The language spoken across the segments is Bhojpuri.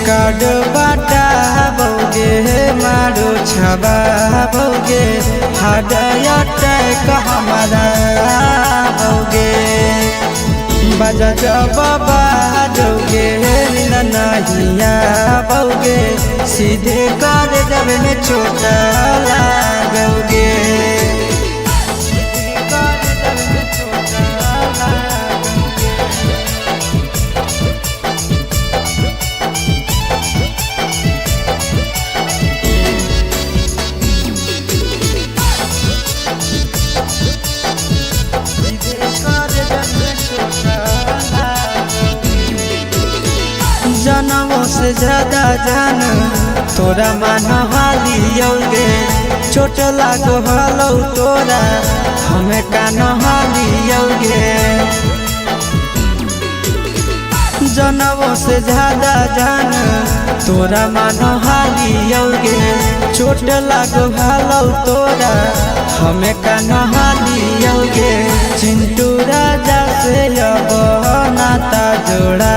कार्ड बाटाबोगे मारो छबाबोगे हार्ट अटैक हमारा बोगे बजा जब बाजोगे नहीं आओगे सीधे कर जब में चोट लागोगे। जनमों से ज्यादा जान तोरा मान हालियोगे चोट लागो हलो तोरा हमें कान हालियोगे। जनमों से ज्यादा जान तोरा मान हालियोगे चोट लागो हलो तोरा हमें कान हालियोगे। चिंटू राजा से अब नाता जोड़ा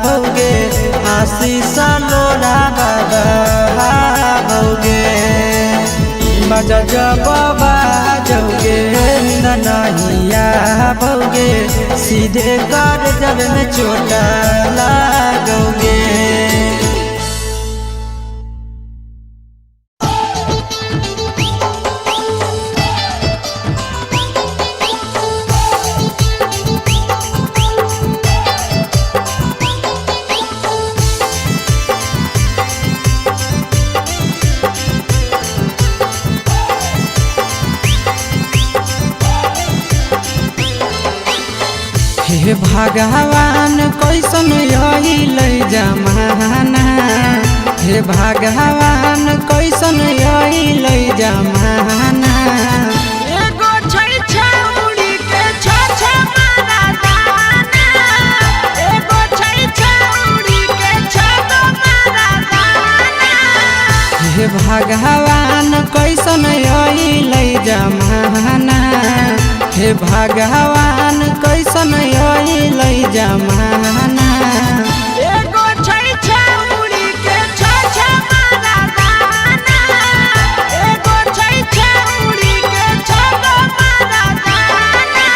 बोगे आशीष लोड़ा बाबा बोगे बजा जब बाजोगे नहीं आओगे सीधे कर जब में चोट लागोगे। हे भगवान कैसन यही जमाना हे भगवान कैसन यही जमाना। एगो छै छौड़ी के छ मारा दाना एगो छै छौड़ी के छ मारा दाना। हे भगवान कैसन यही जमाना हे भगवान कैसन यही जमाना। एगो छै छौड़ी के छ मारा दाना एगो छै छौड़ी के छ मारा दाना।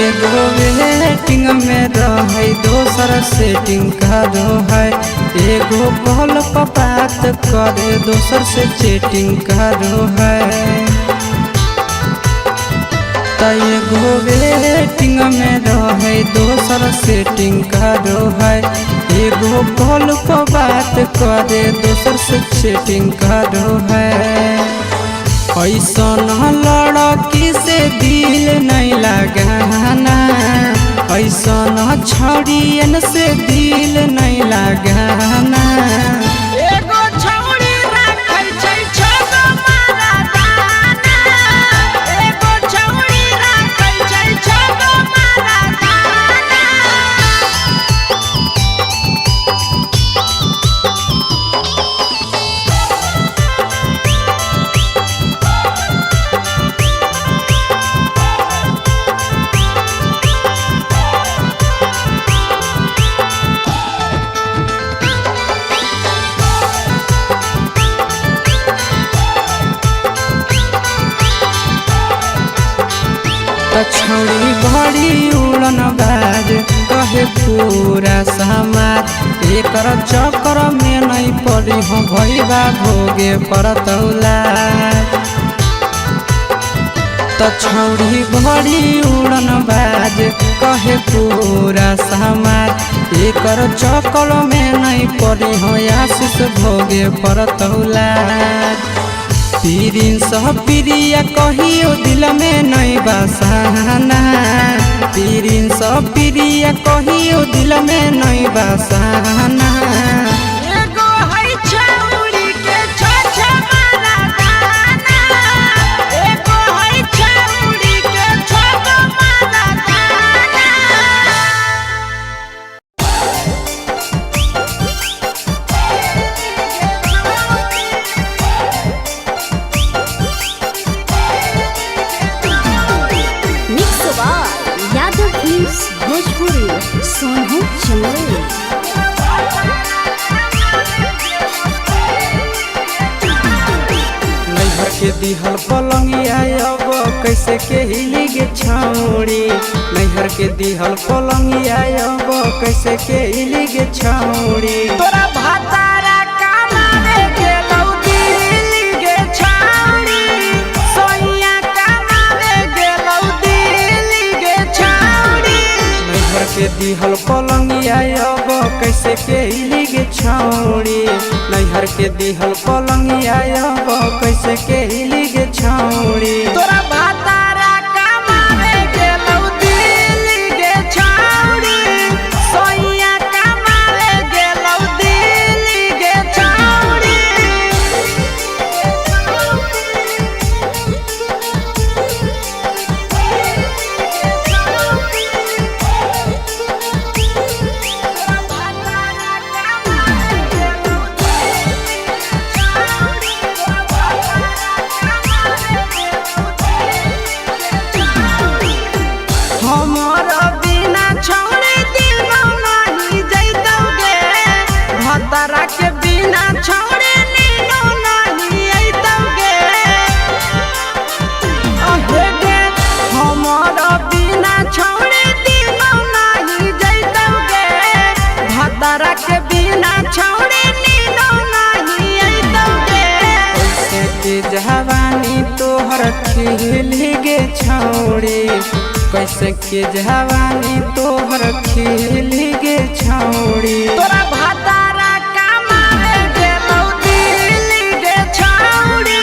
एगो वेटिंग में रहे दोसर सेटिंग करो है एगो कॉल पर बात करे दोसर से चैटिंग करो है। एगो वेटिंग में रहे दोसर सेटिंग करो है एगो कॉल पर बात करे दोसर से चैटिंग करो है। ऐसन लड़की से दिल नहीं लगाना ऐसन छड़ियन से दिल नहीं लगाना। एगो छौड़ी राखै छै छ मारा दाना एगो छौड़ी राखै छै छ मारा दाना। छौड़ी बड़ी उड़न बाज कहे पूरा समाज एकर चक्कर में नहीं पड़ी हो भैया भोगे परतौला। छौड़ी बड़ी उड़न बाज कहे पूरा समाज एकर चक्कर में नहीं पड़ी हो आशीष भोगे परतौला। पीरिन सब प्रिया कहियो दिल में नहीं बसाना पीरिन सब प्रिया कहियो दिल में नहीं बसाना। एगो है छौड़ी के छ मारा के दिहल पलंगिया अब कैसे के हिली गे छौड़ी। नैहर के दिहल पलंगिया अब कैसे के हिली गे छौड़ी। तोरा भातारा कमावे गेलौ दिल्ली गे छौड़ी। सोइया कमावे गेलौ दिल्ली गे छौड़ी। नैहर के दिहल पलंगिया अब कैसे के हिली गे छौड़ी। नैहर के दिहल पलंगिया अब कैसे के हिली गे छौड़ी। तोरा भातारा कमावे गेलौ दिल्ली गे छौड़ी। सोइया कमावे गेलौ दिल्ली गे छौड़ी। हमर बिना छौड़ी दिनो नहीं जैतौगे। भतरा के बिना छौड़ी नीनो नहीं अइतौगे। अहे गे हमर बिना छौड़ी दिनो नहीं जैतौगे। भतरा के बिना छौड़ी नीनो नहीं अइतौगे। कैसे के जवानी तोहर खिली गे छौड़ी। कैसे के जवानी तोहर खिली गे छौड़ी। तोरा भातारा कमावे गेलौ दिल्ली गे छौड़ी।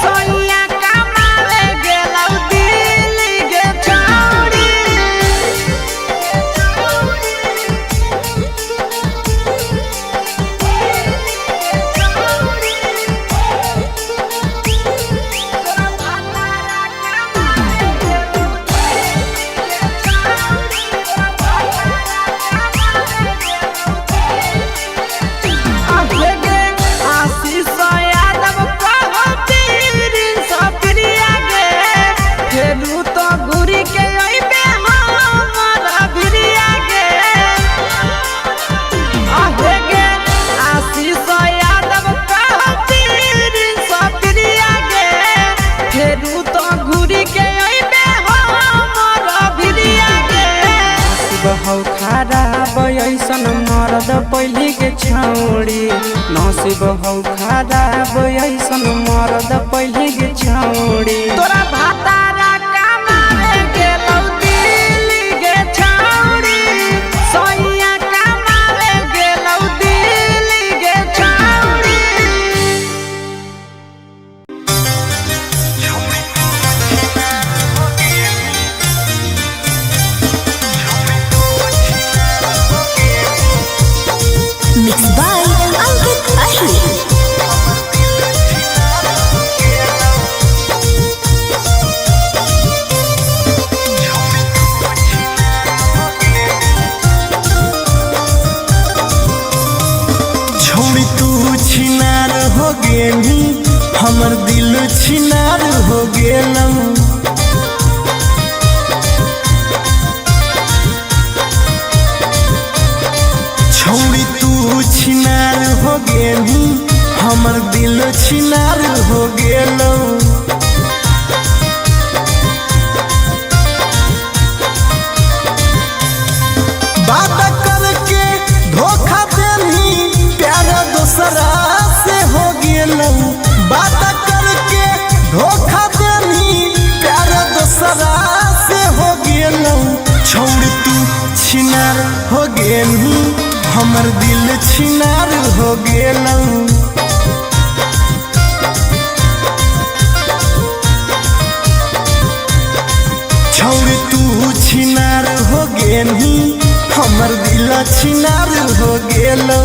सोइया कमावे गेलौ दिल्ली गे छौड़ी। अहे गे आशीष यादव कहो पीरिन सप्रिया गे। फेरू तो घुरी के अइबे हमर भिरिया गे। अहे गे आशीष यादव कहो पीरिन सप्रिया गे। फेरू तो घुरी के अइबे हमर भिरिया गे। नसीब हौ खराब ऐसन मरद पहली के छौड़ी। नसीब हौ खराब ऐसन मरद पहली के छौड़ी। तोरा भातारा कमावे गेलौ दिल्ली गे छौड़ी। सोइया कमावे गेलौ दिल्ली गे छौड़ी। Mixed by Ankit Ahir. छौड़ी तू छिनार हो गेली, हमर दिल छिनार हो गेलौ। छौड़ी तू छिनार हो गेली, हमर दिल छिनार हो गेलौ। बात करके धोखा देनी, प्यार दोसरा से हो गेलौ। बात करके धोखा देनी, प्यार दोसरा से हो गेलौ। छौड़ी तू छिनार हो गेली, हमर दिल छिनार हो गेलौ। छौड़ी तू छिनार हो गेली, हमर दिल छिनार हो गेलौ।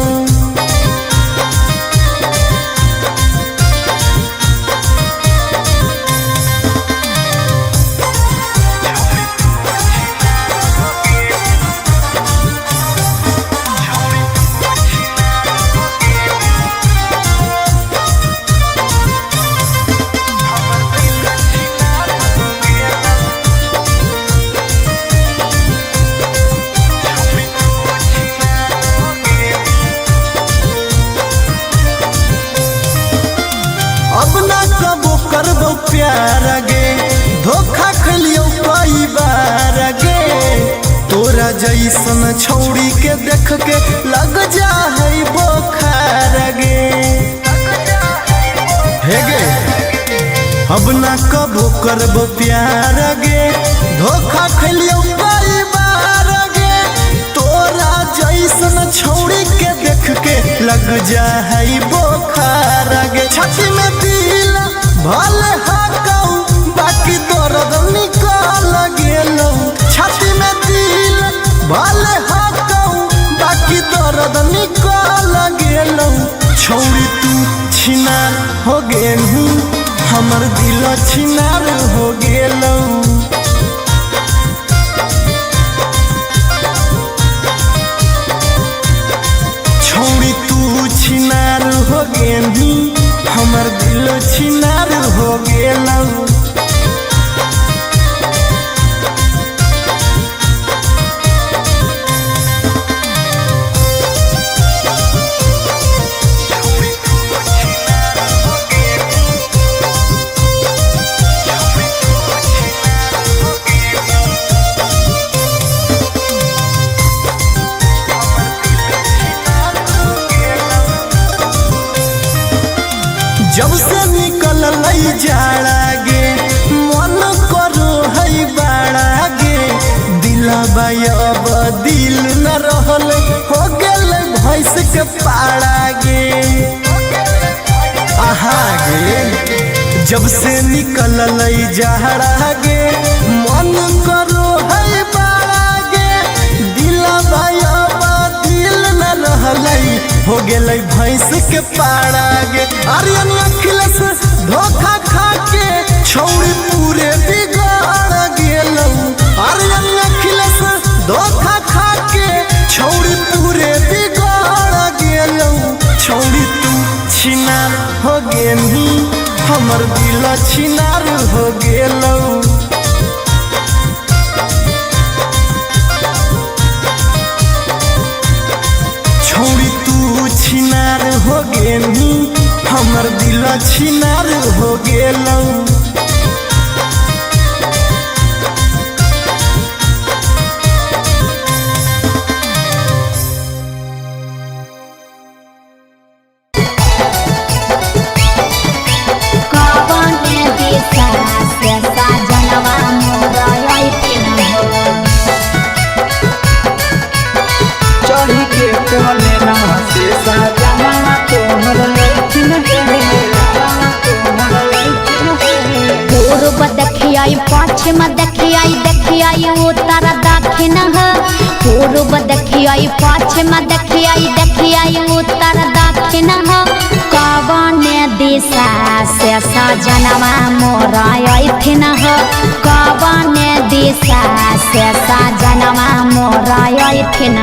करबो प्यार गे धोखा खलियो कई बार गे तोरा जैसन छौड़ी के देख के लग जा है बोखार गे हे गे अब ना कबो करबो प्यार गे धोखा खलियो कई बार गे तोरा जैसन छौड़ी के देख के लग जा है बोखार गे छाती में दिल भले हाकौ बाकी दर्द निकल गेलौ छाती में दिल भले हाकौ बाकी दर्द निकल गेलौ छौड़ी तू छिनार हो गेलू हमर दिल छिनार हो गेलौ छौड़ी तू छिनार हो गेलू हमर दिल छिनार हो गेलौ जब से निकल लई जाड़ा गे मन करो है बाड़ा गे दिलबा अब दिल न रहल हो गेल भैंस के पाड़ा गे आहा गे जब से निकल लई जाड़ा गे मन करो है बाड़ा गे दिलबा अब दिल न रहल हो गेलै भैंस के पाड़ा गे आर्यन अखिलेश धोखा खा के छौड़ी पूरे बिगाड़ गेलौ आर्यन अखिलेश धोखा खा के छौड़ी पूरे बिगाड़ गेलौ छौड़ी तू छिनार हो गेलही हमर दिल छिनार हो गेलौ छौड़ी तू छिनार हो गेलही हमर दिल छिनार हो गेलौ चढ़ी के बोले ना से साजना तोहर लैठिन पूर्व देखियाई पश्चिम देखियाई उत्तर दक्षिण पूर्व देखियाई पश्चिम देखियाई उत्तर दक्षिण कवन दिशा से सजनवा मोरा अइथिन कवन दिशा से सजनवा मोरा अइथिन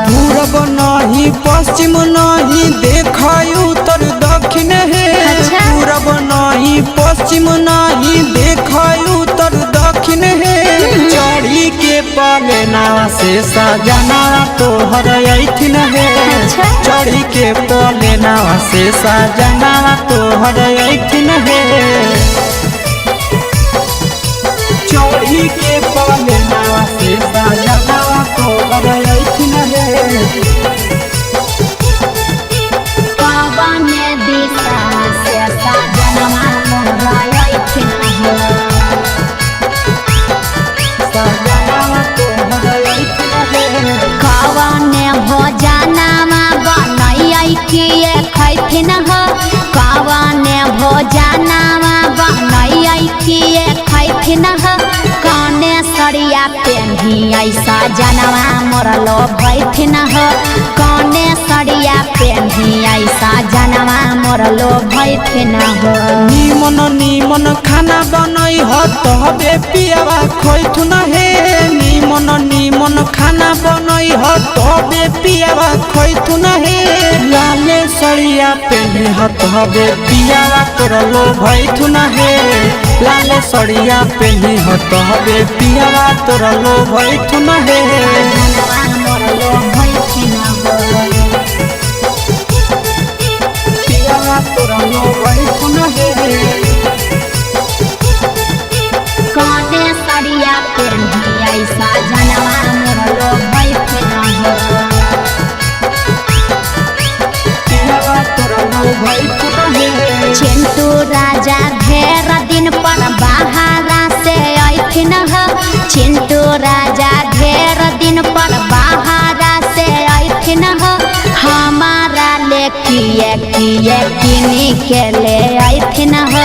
पूरब नहीं पश्चिम नहीं देखाई उत्तर दक्षिण है अच्छा। पूरब नहीं पश्चिम नहीं देखाई उत्तर दक्षिण है चढ़ी के पलेना से सजना तोहर अइथिन है अच्छा। चढ़ी के पलेना से सजना तोहर अइथिन है चढ़ी के पलेना से सजना तोहर अइथिन है कवन दिशा से सजनवा मोरा अइथिन कवन भोजनमा बनैया किए खैथिन कवन भोजनमा बनैया किए खैथिन कने सरिया पेन्ही ऐसा जनवा मोरलो भैथिन कने सरिया पेन्ही ऐसा जनवा मोरलो भैथिन निमन निमन खाना बनई हो तबे पियावा खैथुन हे निमन निमन खाना बनई हो तबे पियावा खैथुन हे लाले सरिया पेन्ही हो तबे पियावा तोरलो भैथुन हे लाले सरिया पेन्ही हो तबे पियावा तोरलो भैथुन हे जनवा मोरलो भैथिन पियावा तोरलो भैथुन हे किए किनी के ले आइथिन हो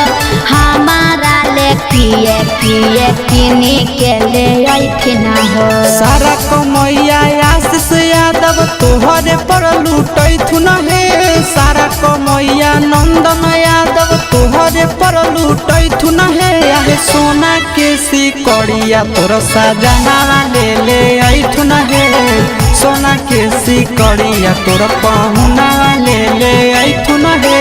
हमारा ले किए किनी के ले आइथिन हो। सारा कमैया आशीष यादव तोहरे पर लूटैथुन हे सारा कमैया नंदन यादव तोहरे पर लूटैथुन हे आहे सोना के सिकड़िया तोर सजना ले आइथुन हे सोना के सिकड़िया तोर पहुना ले आइथुन हे।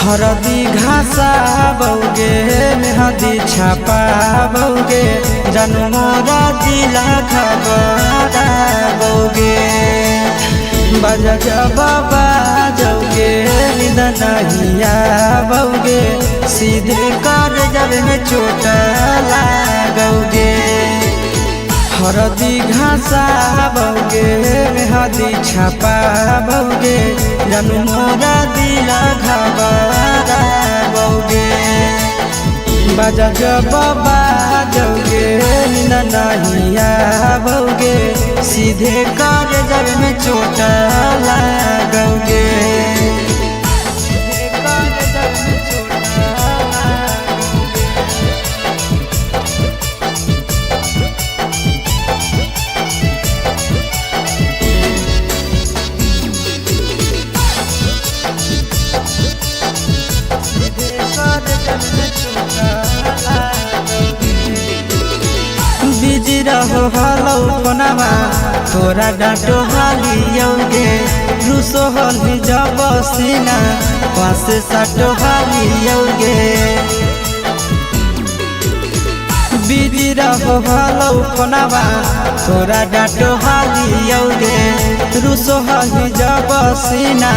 हरदी घासा बौगे मेहदी छापा बौगे जनमोरा जिला खबरा बौगे बजा बाबा जौगे निदनहिया बौगे सीधे कर जब में चोट लागोगे। हरदी घासा बौगे मेहदी छापा बौगे जनमोरा दिला घबरा बौगे बजा बाबा जौगे नहिया बौगे सीधे कर जब में चोट लागोगे। बिजी रहो हलो कोनामा तोरा डांटो हालियोगे रूसो हली जब सीना पास साटो हालियोगे। बिजी रहो हलो कोनामा तोरा डांटो हालियोगे रूसो हली जब सीना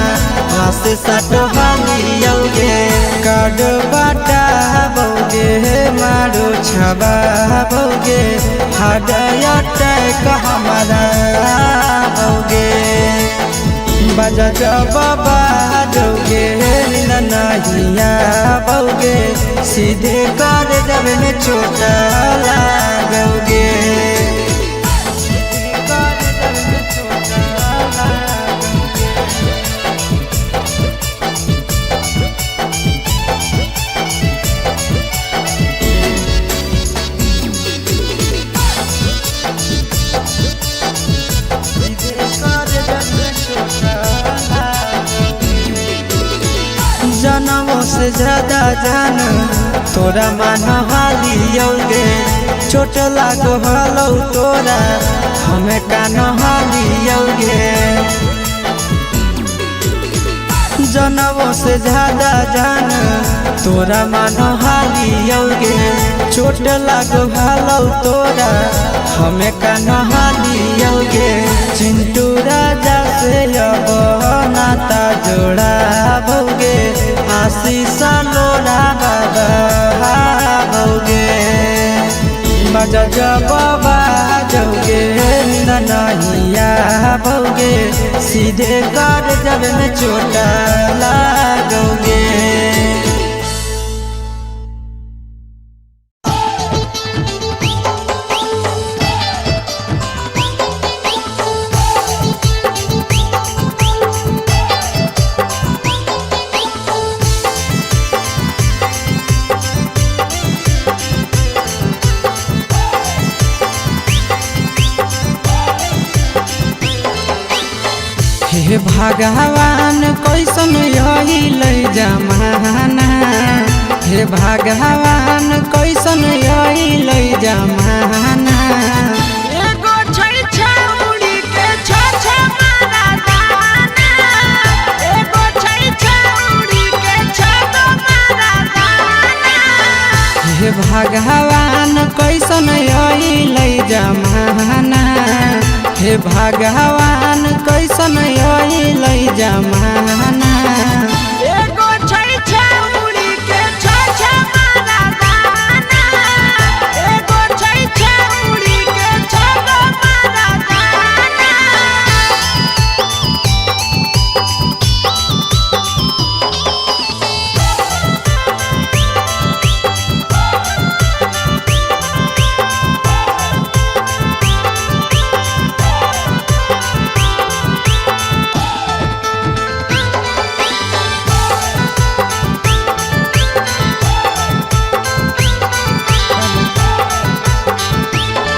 पास साटो हालियोगे। काड बाटा बौगे मारो छबा बौगे हाडया टैक हमारा बौगे बजा बाबा जौगे नहिया बौगे सीधे कर जब में चोट लागोगे। जनमों से ज्यादा जान तोरा मान हालियोगे चोट लागो हलो तोरा हमें कान हालियोगे। जनमों से ज्यादा जान तोरा मान हालियोगे चोट लागो हलो तोरा हमें कान हालियोगे। चिंटू राजा से अब नाता जोड़ा बौगे आशीष लोड़ा बाबा बौगे बजा बाबा जौगे नहिया बौगे सीधे कर जब में चोट लागोगे। हे भगवान कैसन अइल जमाना हे भगवान कैसन अइल जमाना। एगो छै छौड़ी के छ मारा दाना एगो छै छौड़ी के छ मारा दाना। हे भगवान कैसन अइल जमाना हे भगवान कैसन अइल जमाना।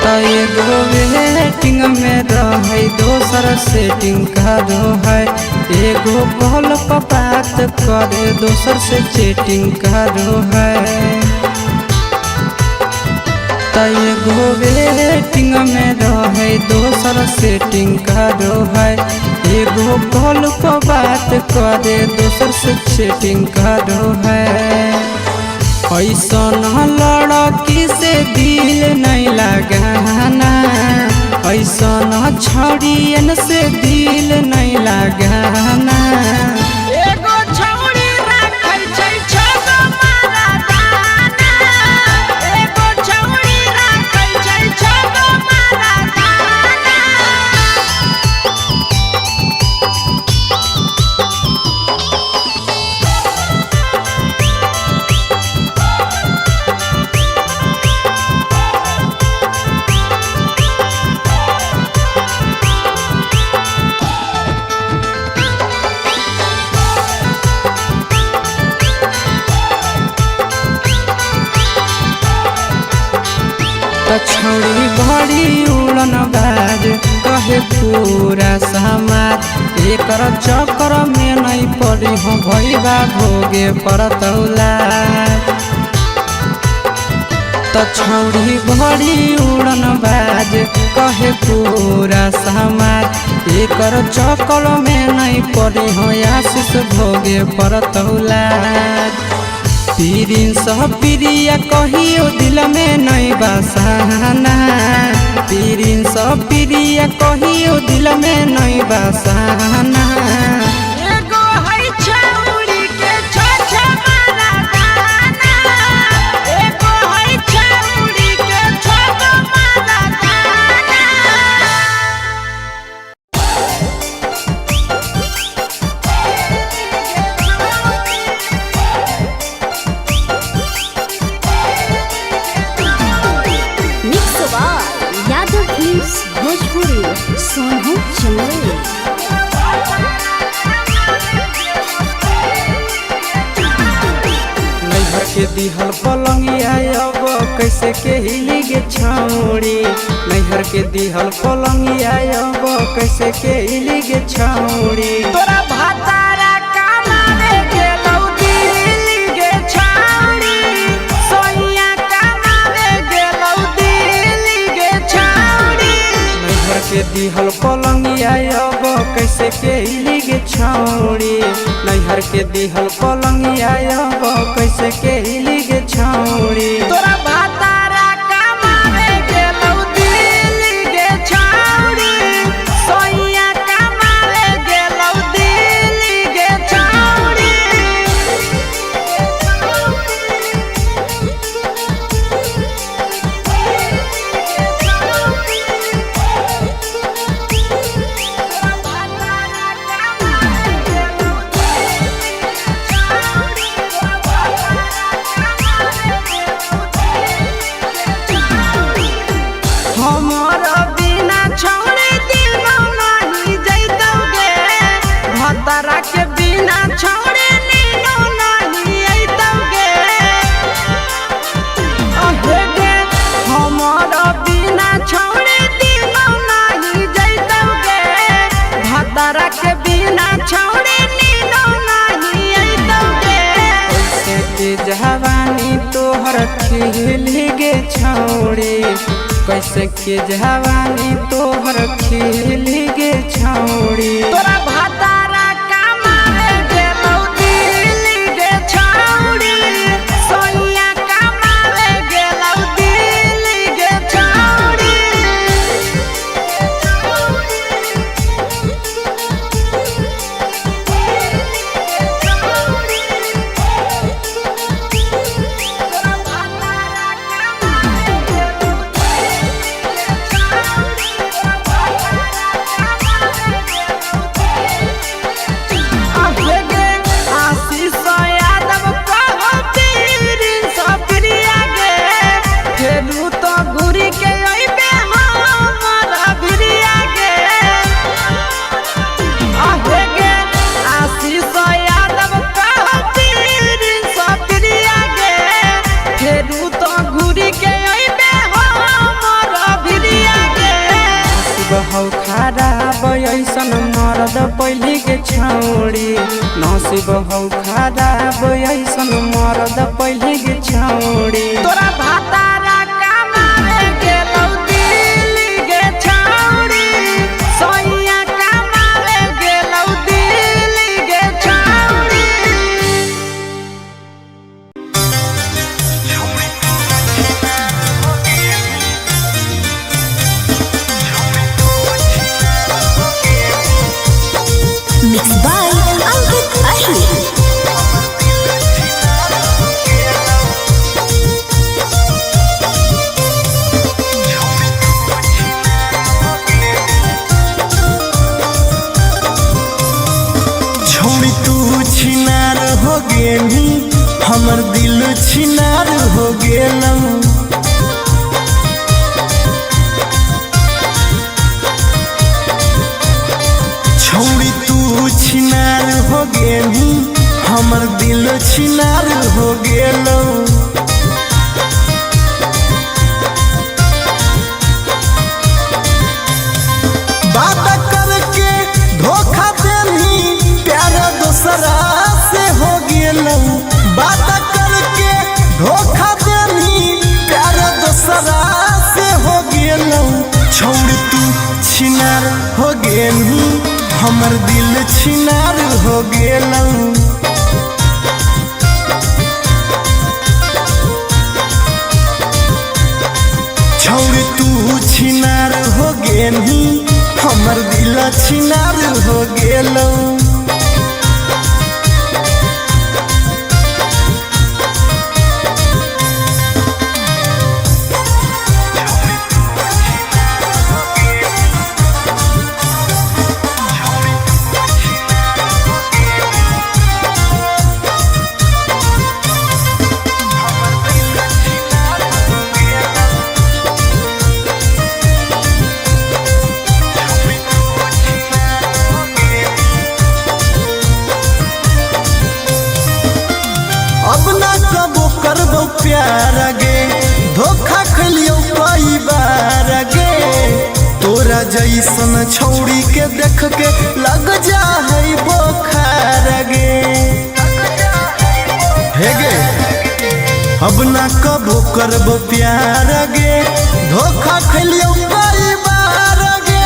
त एगो वेटिंग में रहे दोसर सेटिंग करो है एगो कॉल पर बात करे दोसर से चैटिंग करो है त एगो वेटिंग में रहे दोसर सेटिंग करो है एगो कॉल पर बात करे दोसर से चैटिंग करो है ऐसन लड़की से दिल नहीं लगाना ऐसन छड़ियन से दिल नहीं लगाना एगो छौड़ी राखै छै छगो मारा दाना एगो छौड़ी राखै छै छगो मारा दाना छौड़ी बड़ी उड़न बाज कहे पूरा समाज एकर चक्कर में नहीं पड़ी हो भैया भोगे पड़तौला त छौड़ी बड़ी उड़न बाज कहे पूरा समाज एकर चक्कर में नहीं पड़ी हो आशीष भोगे पड़तौला पीरिन सब प्रिया कहियो दिल में नहीं बसाना पीरिन सब प्रिया कहियो दिल में नहीं बसाना एगो है छौड़ी के छ मारा दाना एगो है छौड़ी के छगो मारा दाना यादव फिल्म्स भोजपुरी सोनू चंदेल नैहर के दिहल पलंगिया अब कैसे के हिली गे छौड़ी नैहर के दिहल पलंगिया अब कैसे के हिली गे छौड़ी तोरा भातारा कमावे गेलौ दिल्ली गे छौड़ी सोइया कमावे गेलौ दिल्ली गे छौड़ी नैहर के दिहल पलंगिया अब कैसे के हिली गे छौड़ी नैहर के दिहल पलंगिया अब कैसे के हिली गे छौड़ी तोरा भातारा कमावे गेलौ दिल्ली गे छौड़ी सोइया कमावे गेलौ दिल्ली गे छौड़ी हमर बिना छौड़ी दिनो नहीं जैतौगे भतरा के बिना छौड़ी नीनो नहीं अइतौगे अहे गे हमर बिना छौड़ी दिनो नहीं जैतौगे भतरा के बिना छौड़ी नीनो नहीं अइतौगे कैसे के जवानी तोहर खिली गे छौड़ी कैसे के जवानी तोहर खिली गे छौड़ी तोरा भातारा कमावे गेलौ दिल्ली गे छौड़ी सोइया कमावे गेलौ दिल्ली गे छौड़ी ऐसन मर्द पहली के छौड़ी नसीब हौ खराब ऐसन मर्द पहली के छौड़ी तोरा भातारा कमावे गेलौ दिल्ली गे छौड़ी सोइया कमावे गेलौ दिल्ली गे छौड़ी Mixed by Ankit Ahir. छोड़ी तू छिनार हो गेली हमर दिल छिनार हो गेलौ छोड़ी तू छिनार हो गेली हमर दिल छिनार हो गेलौ बात करके धोखा देनी प्यार दूसरा से हो गेलौ बात करके धोखा देनी प्यार दूसरा से हो गेलौ छोड़ तू छिनार हो गेली हमर दिल छिनार हो गेलौ छोड़ तू छिनार हो गेली हमर दिल छिनार हो गेलौ अब ना कबो करबो प्यार गे धोखा खलियो कई बार गे तोरा जैसन छौड़ी के देख के लग जा है बोखार गे हे गे अब ना कबो करबो प्यार गे धोखा खलियो कई बार गे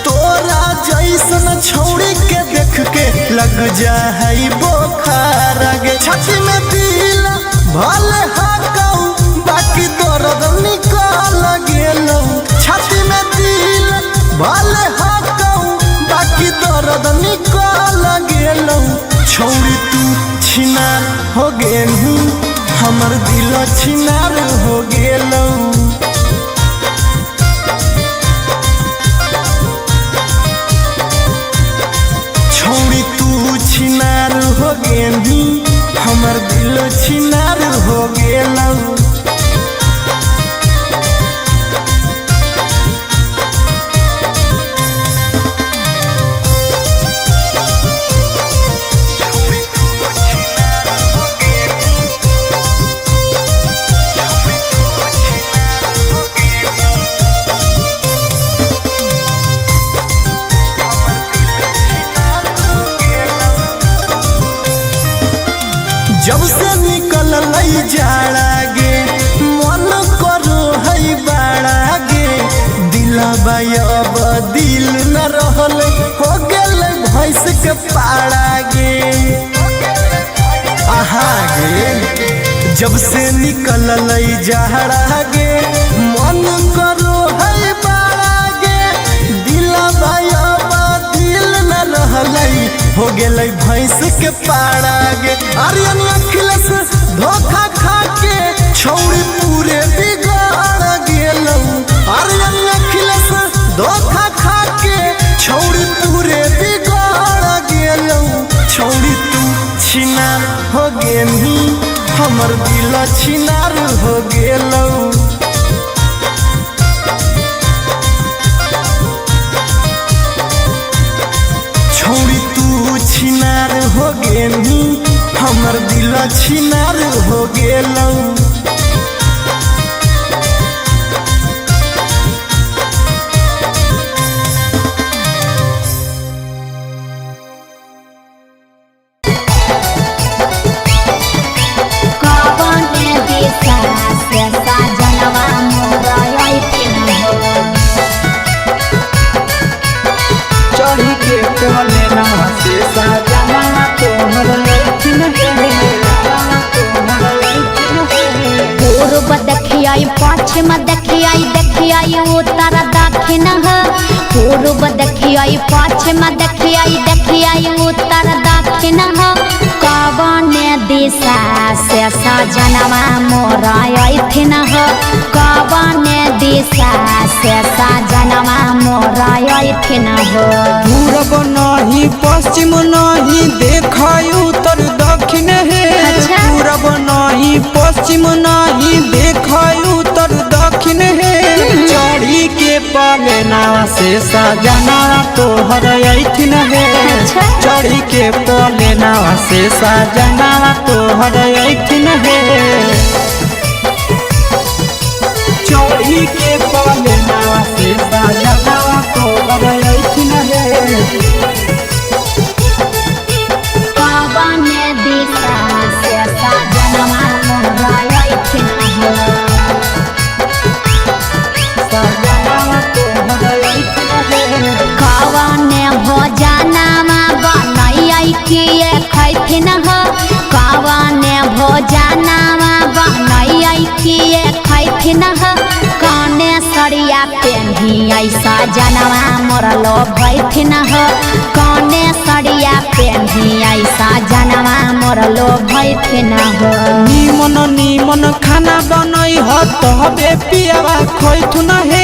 तोरा जैसन छौड़ी के देख के लग जा है बोखार गे छाती में दिल भले हाकौ बाकी दर्द निकल गेलौ छाती में दिल भले हाकौ बाकी दर्द निकल गेलौ छौड़ी तू छिनार हो गेलू हमर दिल छिनार हो गेलौ छोड़ी तू छिनार हो गेली हमर दिल छिनार हो गेलौ जब से निकल लई जाड़ा गे मन करो है बाड़ा गे दिलबा अब दिल न रहल हो गेल भैंस के पाड़ा गे आहा गे जब से निकल लई जाड़ा गे मन करो है बाड़ा गे दिलबा अब दिल न रहल हो गेल भैंस के पाड़ा गे आर्यन अखिलेश धोखा खा के छौड़ी पूरे बिगाड़ गेलौ आर्यन अखिलेश धोखा खा के छौड़ी पूरे बिगाड़ गेलौ छौड़ी तू छिनार हो गेली हमर दिल छिनार हो गेलौ छौड़ी तू छिनार हो गेली हमर दिल छिनार हो गेलौ देखियाई पश्चिम देखियाई उत्तर दक्षिण हो पूर्व देखियाई पश्चिम देखियाई उत्तर दक्षिण हो कवने दिशा से सजनवा मोर अइथिन हो कवने दिशा से सजनवा मोर अइथिन हो पूरब नहीं पश्चिम नहीं देखाई उत्तर दक्षिण है अच्छा। पूरब नहीं पश्चिम नहीं देखाई उत्तर दक्षिण है चढ़ी के पलेना से सजना तोहर अइथिन है अच्छा। चढ़ी के पलेना से सजना तोहर अइथिन है चढ़ी के पलेना से सजना तोहर अइथिन है कवने दिशा से सजनवा मोर अइथिन हो कवने भोजनमा बनैयै किए खैथिन हो कवने भोजनमा बनैयै किए खैथिन हो कने सरिया पेन्हियै सजनवा मोर लोभैथिन हो कने सरिया पेन्हियै सजनवा मोर लोभैथिन हो निमन निमन खाना बनई हो तबे पियावा खैथुन हे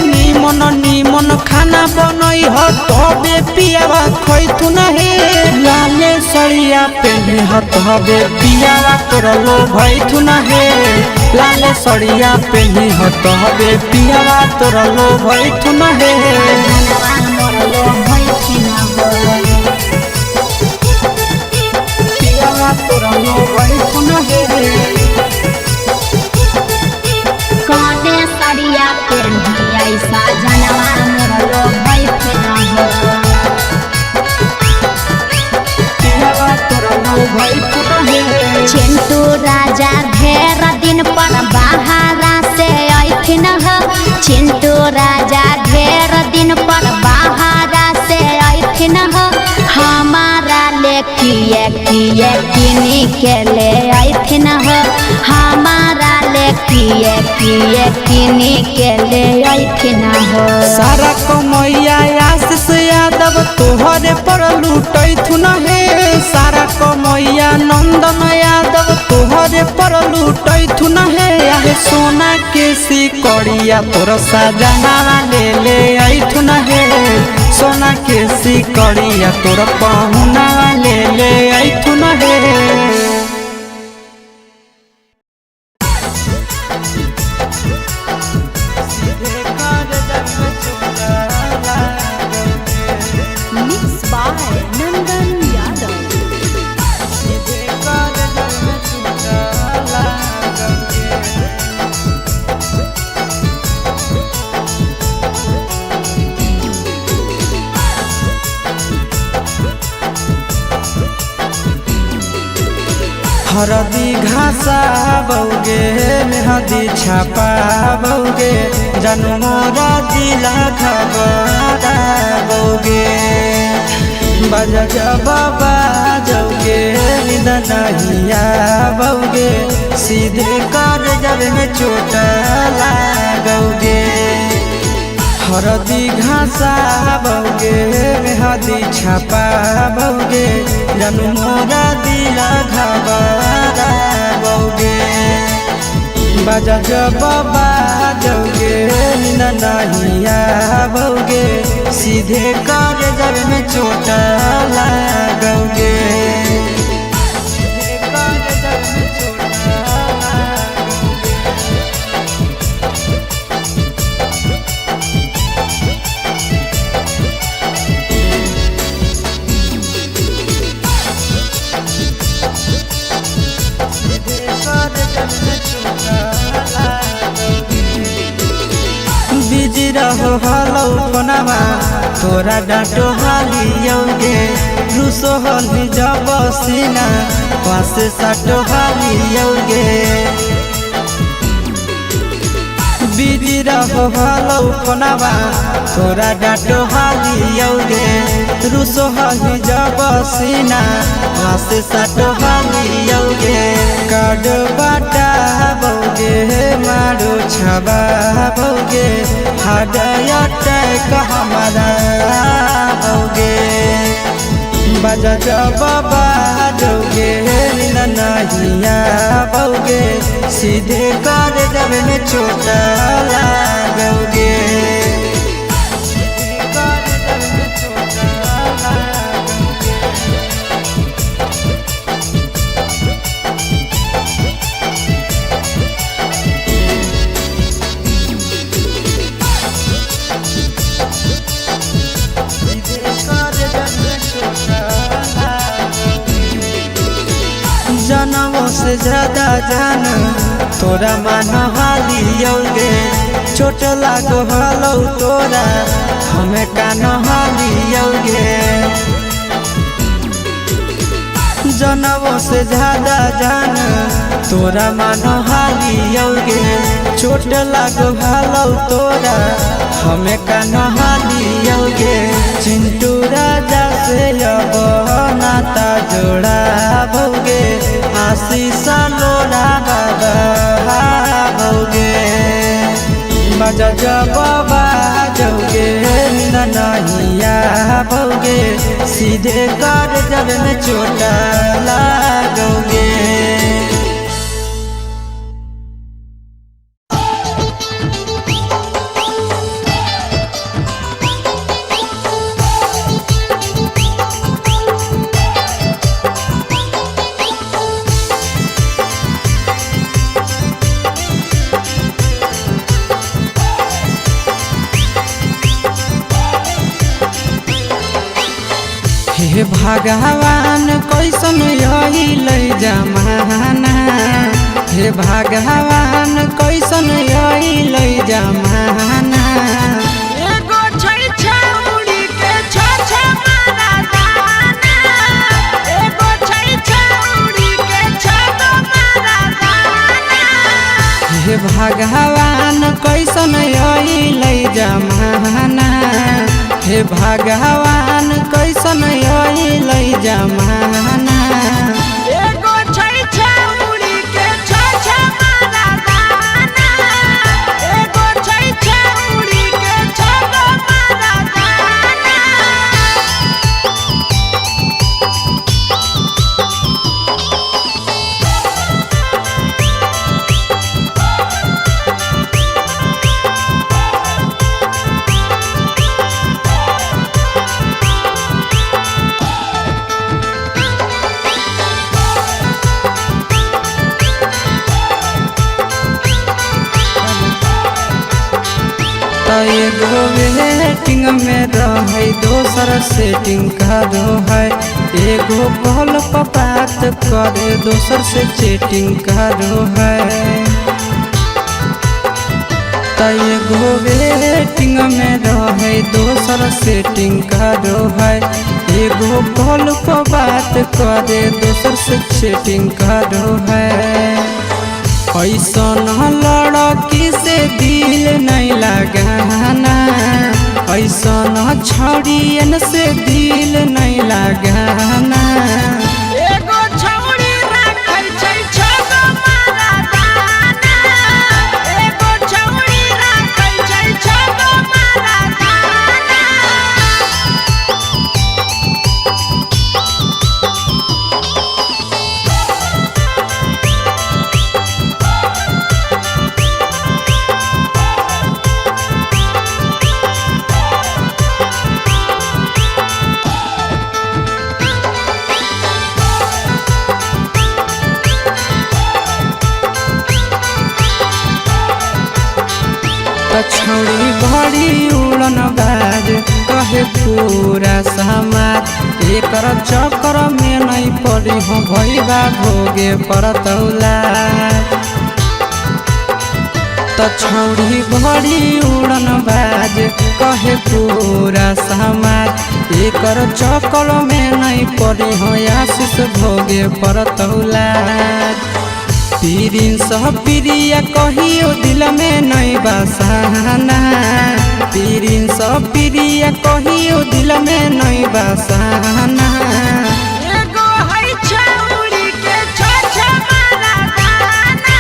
निमन निमन खाना बनई हो तबे पियावा खैथुन हे लाले सरिया पेन्हे हो तबे पियावा तोर लोभैथुन हे लाले सरिया पेन्हे हो तबे पियावा तोर लोभैथुन हे सजनवा मोर लोभैथिन हो पियावा तोर लोभैथुन हे कने सरिया पेन्हियै सजनवा मोर लोभैथिन हो पियावा तोर लोभैथुन हे चिंटू राजा ढेर दिन पर बाहरा से अइथिन हो चिंटू राजा ढेर दिन पर बाहरा से अइथिन हो हमारा ले किए किनी के ले अइथिन हो हमारा ले किए किनी के ले अइथिन हो सारा कमैया आशीष यादव तोहरे पर लूटैथुन हे सारा कमैया नंदन यादव तोहरे पर लूटैथुन हे आहे सोना के सिकड़िया तोर सजना ले अइथुन हे सोना के सिकड़िया तोर पहुना ले अइथुन हे Mixed by Nandan Yadav. हरदी घासा बौगे मेहदी छापा बौगे जनमोरा दिला खबरा बौगे बजा बाबा जौगे निदनहिया बौगे सीधे कर जब में चोट लागोगे हरदी घासा बौगे मेहदी छापा बौगे जनमोरा दिला घबरा बौगे बजा बाबा जौगे नहिया बौगे सीधे कर जब में चोट लागोगे बिजी रहो हलो कोनामा तोरा डांटो हालियोगे रूसो हली जब सीना पास साटो हालियोगे बिजी रहो हलो कोनामा तोरा डांटो हालियोगे रूसो हली जब सीना पास साटो हालियोगे काड बाटा बौगे मारो भौगे हार्ट अटैक हमारा होगे बजा जब बाजोगे नहिया भौगे सीधे कर जब में चोट लागोगे जनमों से ज्यादा जान तोरा मान हालियोगे चोट लागो हलो तोरा हमें कान हालियोगे जनमों से ज्यादा जान तोरा मान हालियोगे चोट लागो हलो तोरा हमें कान हालियोगे चिंटू राजा से अब नाता जोड़ा भौगे आशीष लोड़ा बाबा भौगे बजा जब बाजोगे नहिया भौगे सीधे कर जब में चोट लागोगे हे भगवान कैसन अइलै जमाना हे भगवान कैसन अइलै जमाना एगो छै छौरी के छ मारा दाना एगो छै छौरी के छ मारा दाना हे भगवान कैसन अइलै जमाना हे भगवान कैसन अइलै जमाना एगो छै छौरी के छ मारा दाना एगो छै छौरी के छ मारा दाना एगो वेटिंग में रहे दोसर सेटिंग करो है एगो कॉल पर बात करे दोसर से चैटिंग करो है एगो वेटिंग में रहे दोसर सेटिंग करो है एगो कॉल पर बात करे दोसर से चैटिंग करो है ऐसन लड़की से दिल नहीं लगाना ऐसन छड़ियन से दिल नहीं लगाना एगो छौरी राखै छै छ मारा दाना एगो छौरी राखै छै छ मारा दाना छौड़ी बड़ी उड़न बाज कहे पूरा समाज एकर चक्कर में नहीं पड़ी हो भैया भोगे परतौला छौड़ी बड़ी उड़न बाज कहे पूरा समाज एकर चक्कर में नहीं पड़ी हो आशीष भोगे परतौला पीरिन सब प्रिया कहियो दिल में नहीं बसाना पीरिन सब प्रिया कहियो दिल में नहीं बसाना एगो है छौरी के छ मारा दाना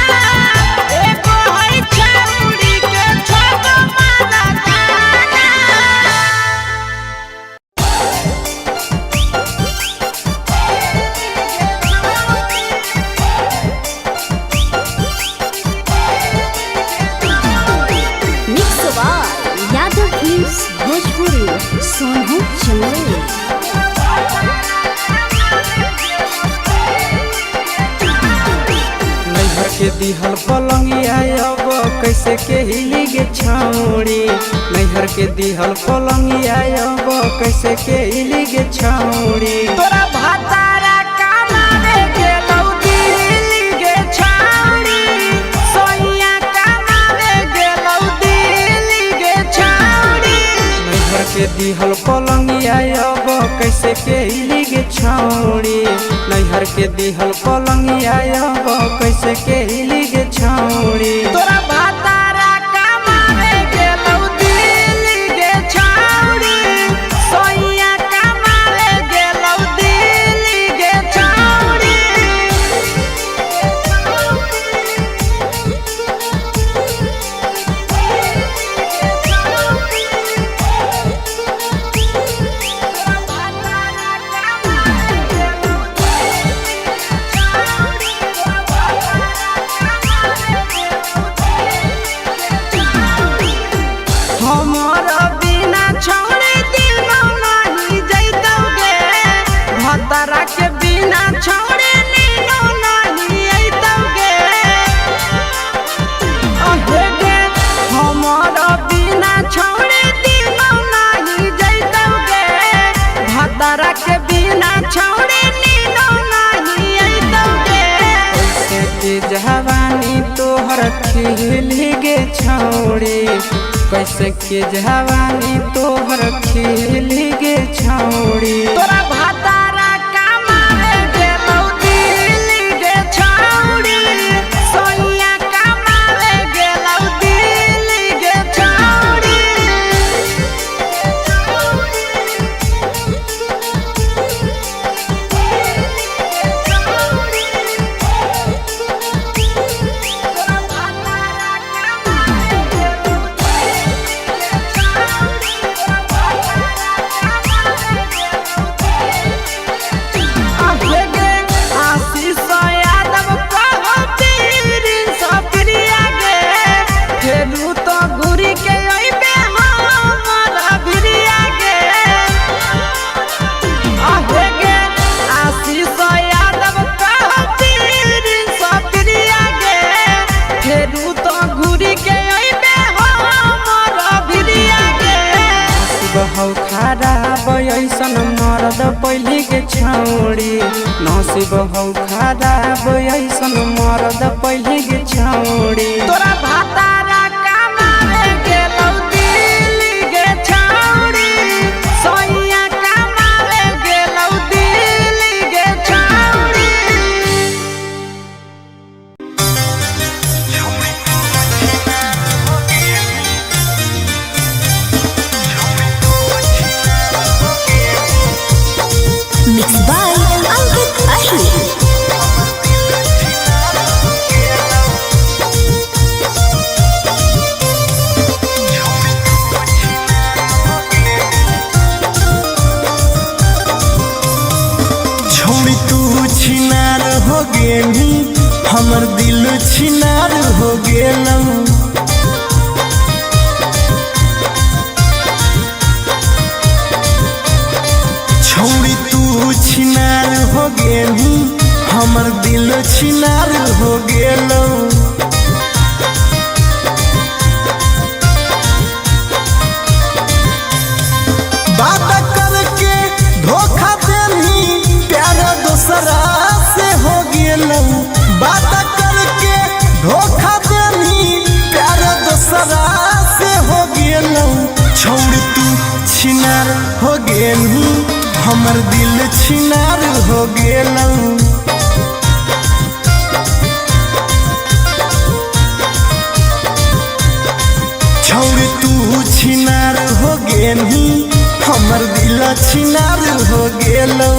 एगो है छौरी के छ सोनू चंदेल। नैहर के दिहल पलंगिया अब कैसे के हिली गे छौड़ी। नैहर के दिहल पलंगिया अब कैसे के हिली गे छौड़ी। तोरा भातारा कमावे गेलौ दिल्ली गे छौड़ी। सोइया कमावे गेलौ दिल्ली गे छौड़ी। नैहर के दिहल पलंगिया अब कैसे के हिली गे छौड़ी। नैहर के दिहल पलंगिया अब कैसे के हिली गे छौड़ी। तोरा भातारा कमावे गेलौ दिल्ली गे छौड़ी। सोइया कमावे गेलौ दिल्ली गे छौड़ी। हमर बिना छौड़े दिनो नहीं जैतौगे। भतरा के बिना छौड़े नीनो नहीं अइतौगे। अहे गे हमर बिना छौड़े दिनो नहीं जैतौगे। भतरा के बिना छौड़े नीनो नहीं अइतौगे। कैसे के जवानी तोहर खिली गे छौड़ी। कैसे के जवानी तोहर खिली गे छौड़ी। तोरा भातारा कमावे गेलौ दिल्ली गे छौड़ी। सोइया कमावे गेलौ दिल्ली गे छौड़ी। अहे गे आशीष यादव कहो पीरिन सप्रिया गे। फेरू तो घुरी के अइबे हमरा भिरिया गे। अहे गे आशीष यादव कहो पीरिन सप्रिया गे। फेरू तो घुरी के अइबे हमरा भिरिया गे। बहु खराब ऐसन मरद पहली के छौड़ी। नसीब हौ खराब ऐसन मरद पहली के छौड़ी। तोरा भातारा कमावे गेलौ दिल्ली गे छौड़ी। सोइया कमावे गेलौ दिल्ली गे छौड़ी। मिक्स बाय अंकित अहिर। छोड़ी तू छिनार हो गेली हमर दिल छिनार हो गेलौ। छोड़ी तू छिनार हो गेली हमर दिल छिनार हो गेलौ। बात करके धोखा देनी प्यार दूसरा से हो गेलौ। बात करके धोखा देनी प्यार दूसरा से हो गेलौ। छोड़ तू छिनार हो गेली हमर दिल छिनार हो गेलौ। छोड़ तू छिनार हो गेली हमर दिल छिनार हो गेलौ।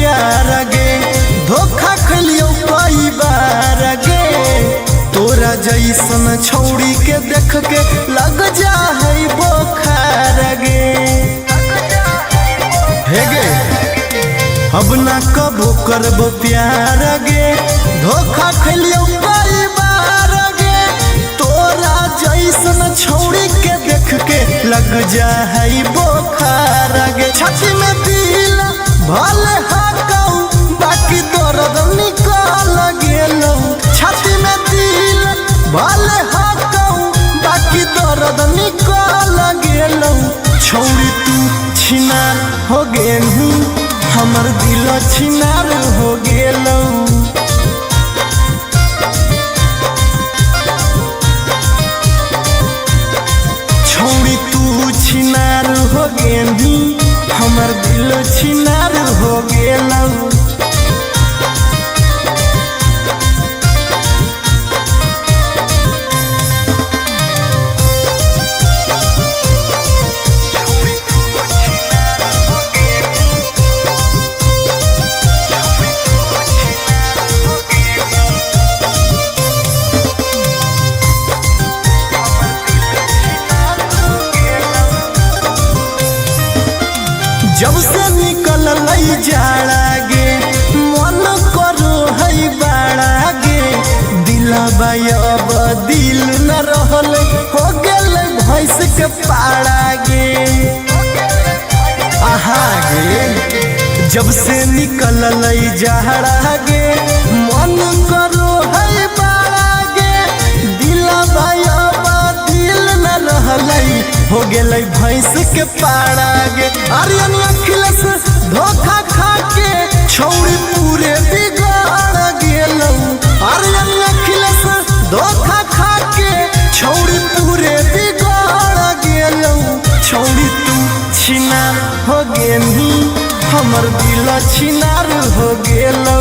प्यार गे धोखा खलियो कई बार गे तोरा जैसन छौड़ी के देख के लग जा है बोखार गे हे गे अब ना कबो करबो प्यार गे धोखा खलियो कई बार गे तोरा जैसन छौड़ी के देख के लग जा है बोखार गे छाती में दिल भले हाकौ बाकी दर्द निकल गेलौ छाती में दिल भले हाकौ बाकी दर्द निकल गेलौ छौड़ी तू छिनार हो गेलू हमर दिल छिनार हो गेलौ छौड़ी तू छिनार हो गेलू हमर दिल छिनार हो गेलौ जब से निकल लई जाड़ा गे मन करो है बाड़ा गे दिलबा अब दिल न रहल हो गेल भैंस के पाड़ा गे आहा गे जब से निकल लई जाड़ा गे मन करो है बाड़ा गे दिलबा अब दिल न रहल हो गेलै भैंस के पाड़ा गे आर्यन अखिलेश धोखा खा के छौड़ी पूरे बिगाड़ गेलौ आर्यन अखिलेश धोखा खा के छौड़ी पूरे बिगाड़ गेलौ छौड़ी तू छिनार हो गेली हमर दिल छिनार हो गेलौ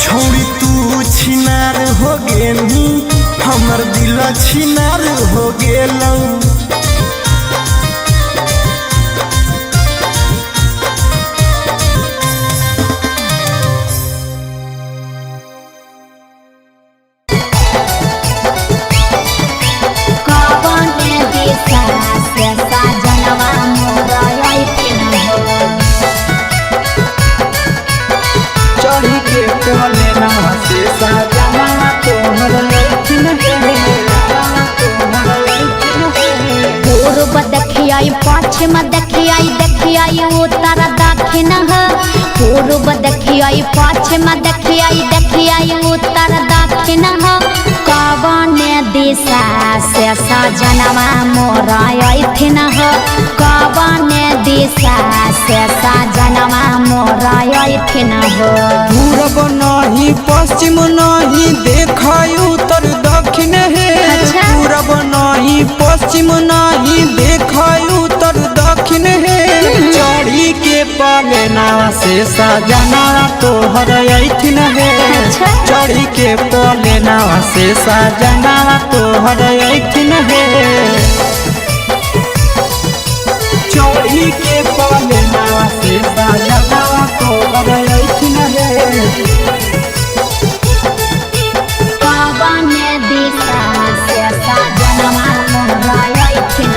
छौड़ी तू छिनार हो गेली हमर दिल छिनार हो गेलौ चढ़ी के कोले नवा से सजना तोहर लैथिन पूर्व देखियाई पश्चिम देखियाई देखियाई उत्तर दक्षिण पूर्व देखियाई पश्चिम देखियाई देखियाई उत्तर दक्षिण कवने दिशा से सजनवा मोर अइथिन कवने दिशा से सजनवा मोर अइथिन पूरब नहीं पश्चिम नहीं देखाई उत्तर दक्षिण है पूरब नहीं पश्चिम नहीं देखाई उत्तर दक्षिण है चढ़ी के पाले नावा से सजना तोहर अइथिन है चढ़ी के पाले नावा से सजना तोहर अइथिन है चढ़ी के पाले नावा से सजना तोहर अइथिन है कवने दिशा से सजनवा मोर अइथिन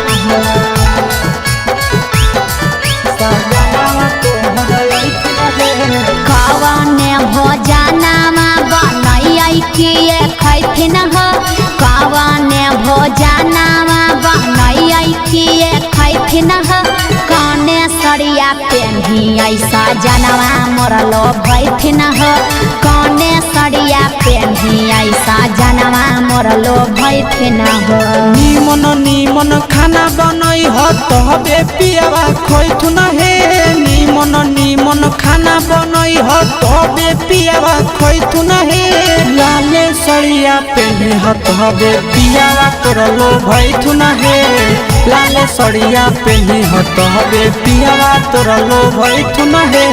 कवने भोजनमा बनैयै किए खैथिन कवने भोजनमा बनैयै किए खैथिन कने सरिया पेन्ही ऐसा जनवा मोर लो भैथिन कने सरिया पेन्ही ऐसा जनवा मोर लो भैथिन निमन निमन खाना बनई ह तबे पियावा खैथुन हे निमन निमन खाना बनई ह तबे पियावा खैथुन हे लाले सड़िया पेन्ही ह तबे पियावा तोर लो भैथुन हे लाले सड़िया पेन्ही ह तबे पियावा तोर लो भैथुन हे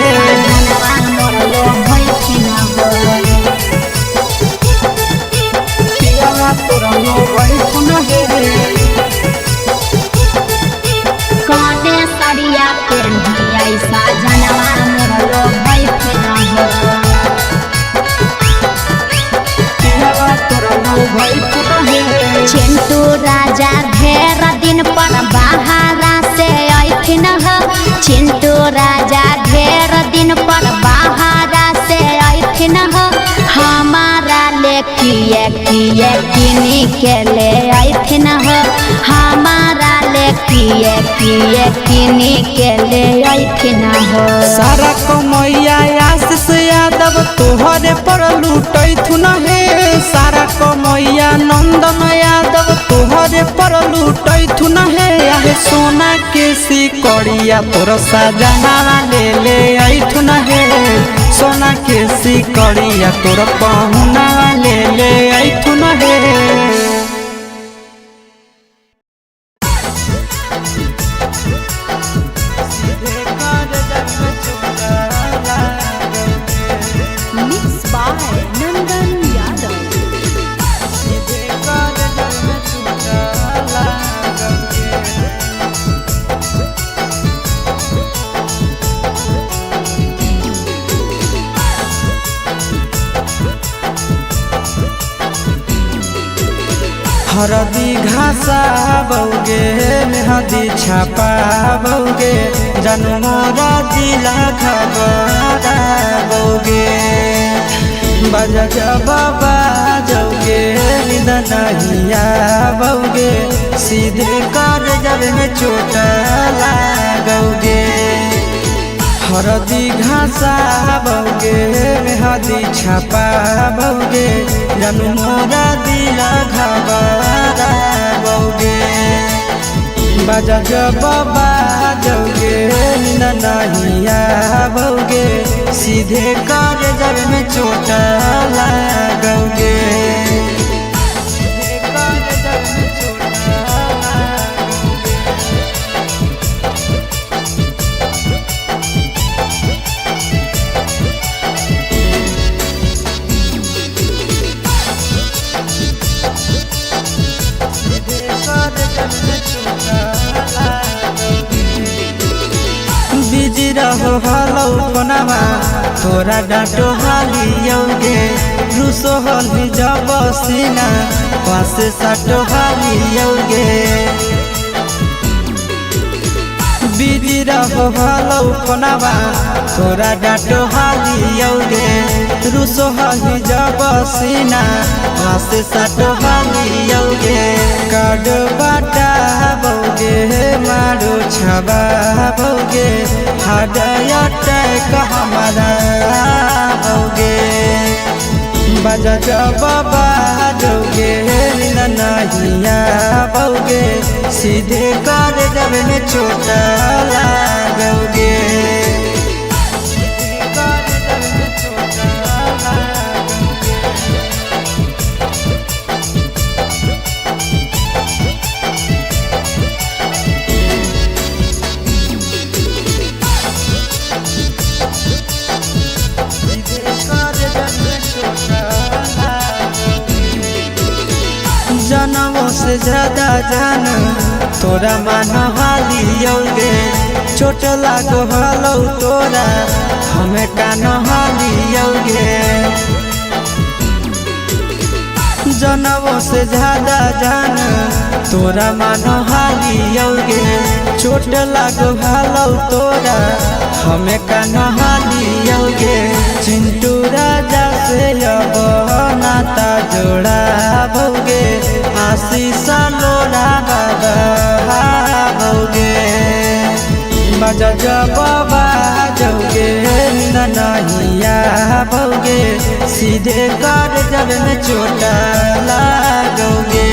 जनवा मोर लो भैथिन पियावा तोर लो भैथुन हे किए किनी के ले अइथिन हो हमारा ले किए किनी के ले अइथिन हो। सारा कमैया आशीष यादव तोहरे पर लूटैथुन हे सारा कमैया नंदन यादव तोहरे पर लूटैथुन हे आहे सोना के सिकड़िया तोर सजना ले अइथुन हे सोना के सिकड़िया तोर पहुना ले अइथुन हे। Mixed by Nandan Yadav. हरदी घासा बौगे मेहदी छापा बौगे जनमोरा दिला खबरा बौगे बजा बाबा जौगे निदनहिया बौगे सीधे कर जब में चोट लागोगे। हरदी घासा बौगे मेहदी छापा बौगे जनमोरा दिला घबरा बौगे बजा बाबा जौगे नहिया बौगे सीधे कर जब में चोट लागोगे। बिजी रहो हलौ कोनामा तोरा डाँटो हालियौगे रुसो हलि जब सीना पासे साटो हालियौगे। बिजी रहो हलौ कोनामा तोरा डाँटो हालियौगे रुसो हलि जब सीना पासे साटो हालियौगे। काड बाटा बौगे मारो छबा बौगे हाडया टैक हमारा बौगे बजा बाबा जौगे नहिया बौगे सीधे कर जब में चोट लागोगे। जनमों से ज्यादा जान तोरा मान हालियौगे चोट लागो हलौ तोरा हमें कान हालियौगे। जनमों से ज्यादा जान तोरा मान हालियौगे चोट लागो हलौ तोरा हमें कान हालियौगे। चिंटू राजा से अब नाता जोड़ा बौगे आशीष लोड़ा बौगे बजा बाबा जौगे नहिया बौगे सीधे कर जब में चोट लागोगे।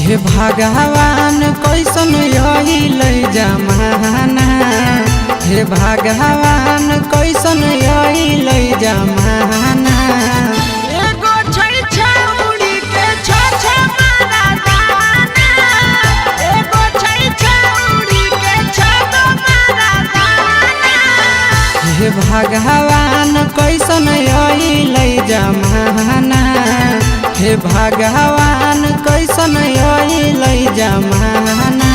हे भगवान कैसन यही लई जमाना हे भगवान कैसन यही लई जमाना। एगो छै छौड़ी के छ मारा दाना एगो छै छौड़ी के छ मारा दाना। हे भगवान कैसन यही लई जमाना हे भगवान कैसन यही लई जमाना।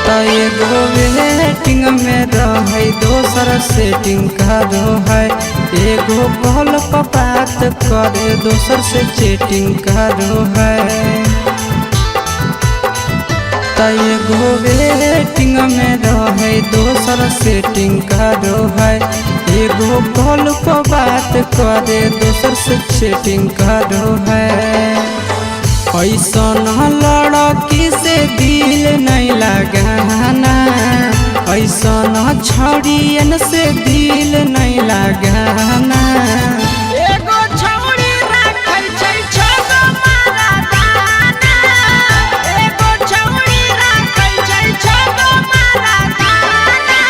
त एगो वेटिंग में रहे दोसर सेटिंग करो है एगो कॉल पर बात करे दोसर से चैटिंग करो है त एगो वेटिंग में रहे दोसर सेटिंग करो है एगो कॉल पर बात करे दोसर से चैटिंग करो है ऐसा लड़की से दिल नहीं लगाना ऐसा छड़ियन से दिल नहीं लगाना एगो छौड़ी राखै छै छगो मारा दाना एगो छौड़ी राखै छै छगो मारा दाना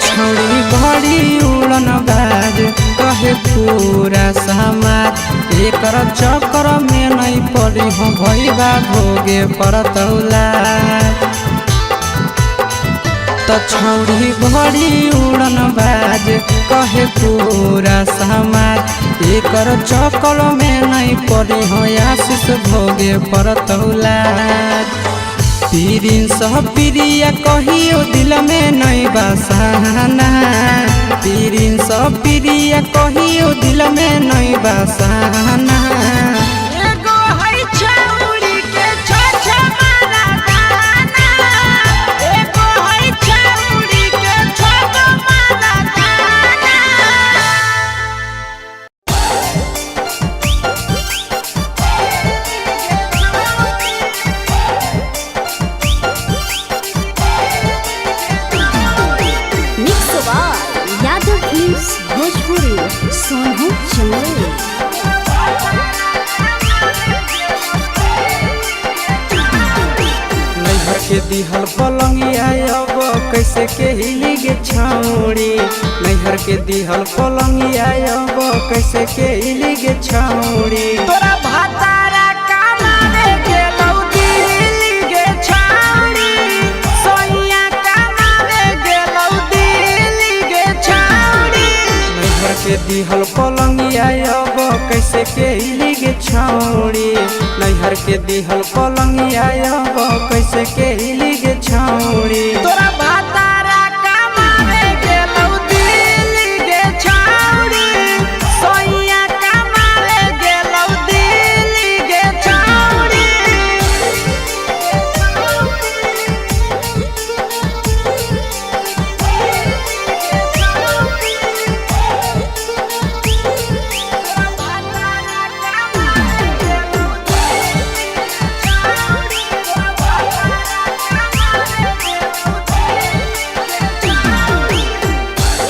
छौड़ी बड़ी उड़न बाज कहे पूरा समाज एकर चक्कर में नहीं पड़ी हो भैया भोगे परतौला त छौड़ी बड़ी उड़न बाज कहे पूरा समाज एकर चक्कर में नहीं पड़ी हो आशीष भोगे परतौला पीरिन सह प्रिया कहियो दिल में नहीं बसाना पीरिन सह प्रिया कहियो दिल में नहीं बसाना एगो है छौड़ी के छ मारा दाना एगो है छौड़ी के छगो मारा दाना mix by Yadav films Bhojpuri Sonu Chandel. नैहर के दिहल पलंगिया अब कैसे के हिली गे छौड़ी नैहर के दिहल पलंगिया अब कैसे के हिली गे छौड़ी तोरा भातारा कमावे गेलौ दिल्ली गे छौड़ी सोइया कमावे गेलौ दिल्ली गे छौड़ी नैहर के दिहल पलंगिया अब कैसे के हिली गे छौड़ी नैहर के दिहल पलंगिया अब कैसे के हिली गे छौड़ी तोरा भातारा कमावे गेलौ दिल्ली गे छौड़ी सोइया कमावे गेलौ दिल्ली गे छौड़ी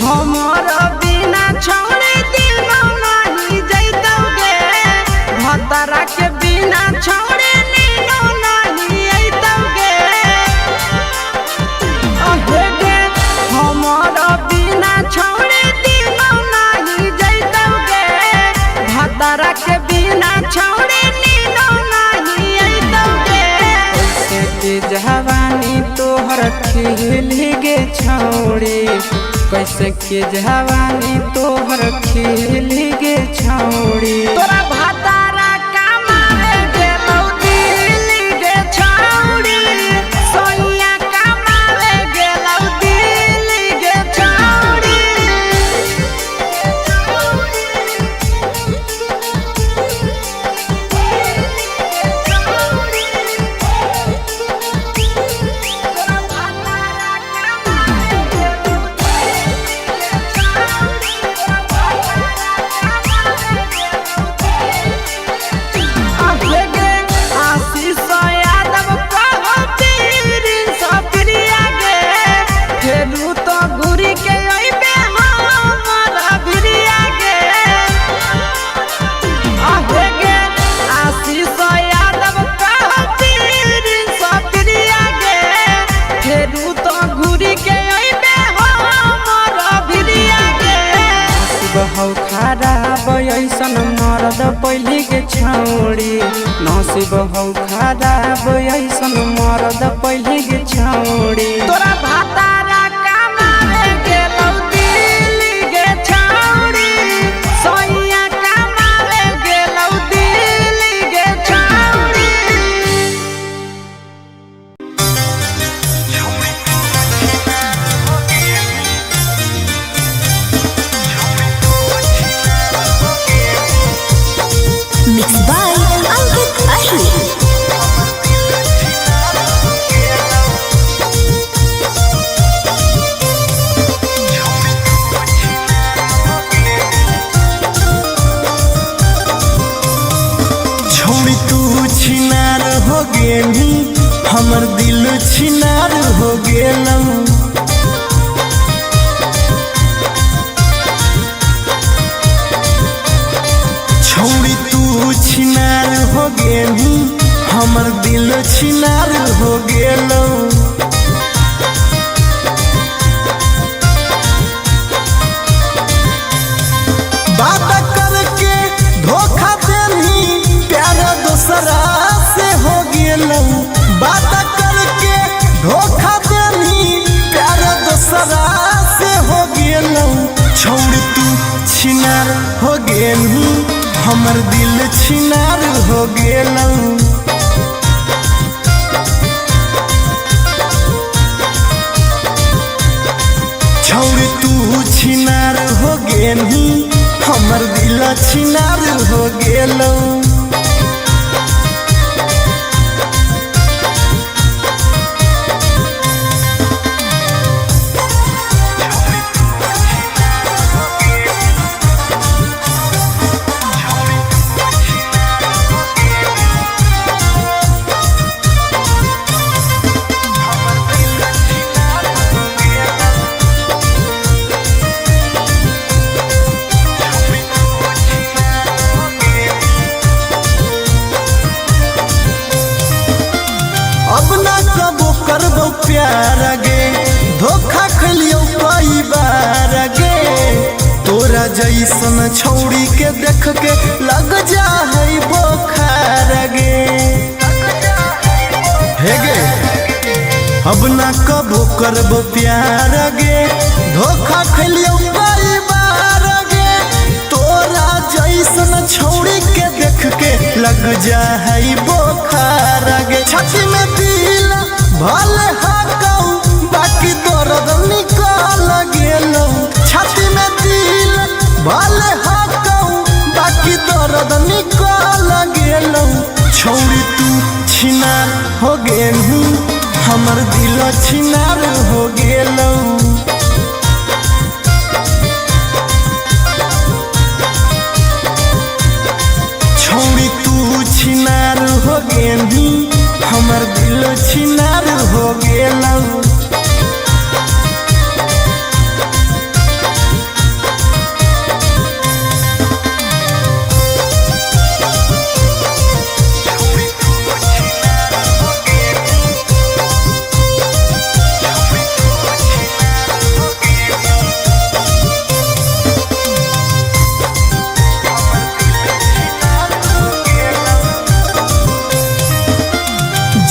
हमर बिना छौड़े दिनो नहीं जैतौगे भतरा के बिना छौड़े नीनो नहीं अइतौगे अहे गे हमर बिना छौड़े दिनो नहीं जैतौगे भतरा के बिना छौड़े नीनो नहीं अइतौगे कैसे के जवानी तोहर खिली गे छौड़ी कैसे के जवानी तोहर खिली गे छौड़ी तोरा भातारा कमावे गेलौ दिल्ली गे छौड़ी सोइया कमावे गेलौ दिल्ली गे छौड़ी पहले के छौड़ी नसीब हौ खराब ऐसन मरद पहले के छौड़ी तोरा भातारा कमावे गेलौ दिल्ली गे छौड़ी सोइया कमावे गेलौ दिल्ली गे छौड़ी Mixed by Ankit Ahir. छोड़ी तू छिनार हो गेली हमर दिल छिनार हो गेलौ छोड़ी तू छिनार हो गेली हमर दिल छिनार हो गेलौ बात करके धोखा देनी प्यार दूसरा से हो गेलौ बात करके धोखा देनी प्यार दूसरा से हो गेलौ छोड़ तू छिनार हो गेली हमर दिल छिनार हो गेलौ छोड़ तू छिनार हो गेली हमर दिल छिनार हो गेलौ अब ना कबो करबो प्यार गे धोखा खलियो कई बार गे तोरा जैसन छौड़ी के देख के लग जा है बोखार गे हे गे अब ना कबो करबो प्यार गे धोखा खलियो कई बार गे तोरा जैसन छौड़ी के देख के लग जा है बोखार गे छाती में दिल भले हाकौ बाकी दर्द निकाल गेलौ छाती में दिल भले हाकौ बाकी दर्द निकाल गेलौ छौड़ी तू छिनार हो गेलू हमर दिल छिनार हो गेलौ छोड़ी तू छिनार हो गेली हमर दिल छिनार हो गेलौ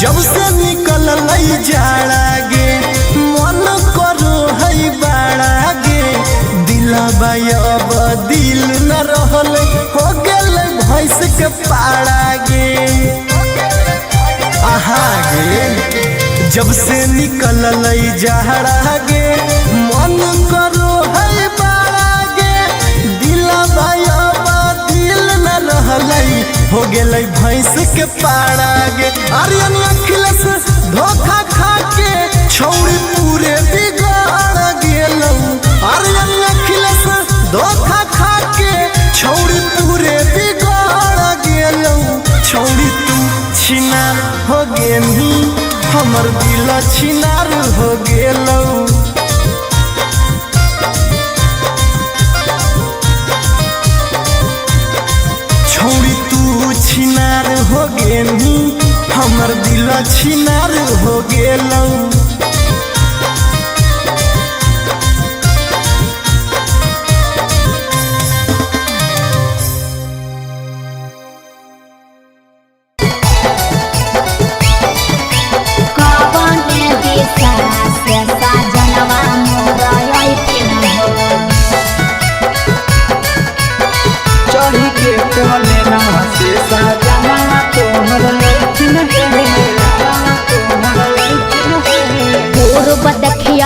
जब से निकल लई जाड़ा गे मन करो है बाड़ा गे दिलबा अब दिल न रहल हो गेल भैंस के पाड़ा गे आहा गे जब से निकल लई जाड़ा गे मन करो है बाड़ा गे दिलबा अब दिल न रहल हो गेलै भैंस के पाड़ा गे आर्यन अखिलेश धोखा खा के छौड़ी पूरे बिगाड़ गेलौ आर्यन अखिलेश धोखा खा के छौड़ी पूरे बिगाड़ गेलौ छौड़ी तू छिनार हो गेली हमर दिल छिनार हो गेलौ छौड़ी तू छिनार हो गेली हमर दिल छिनार हो गेलौ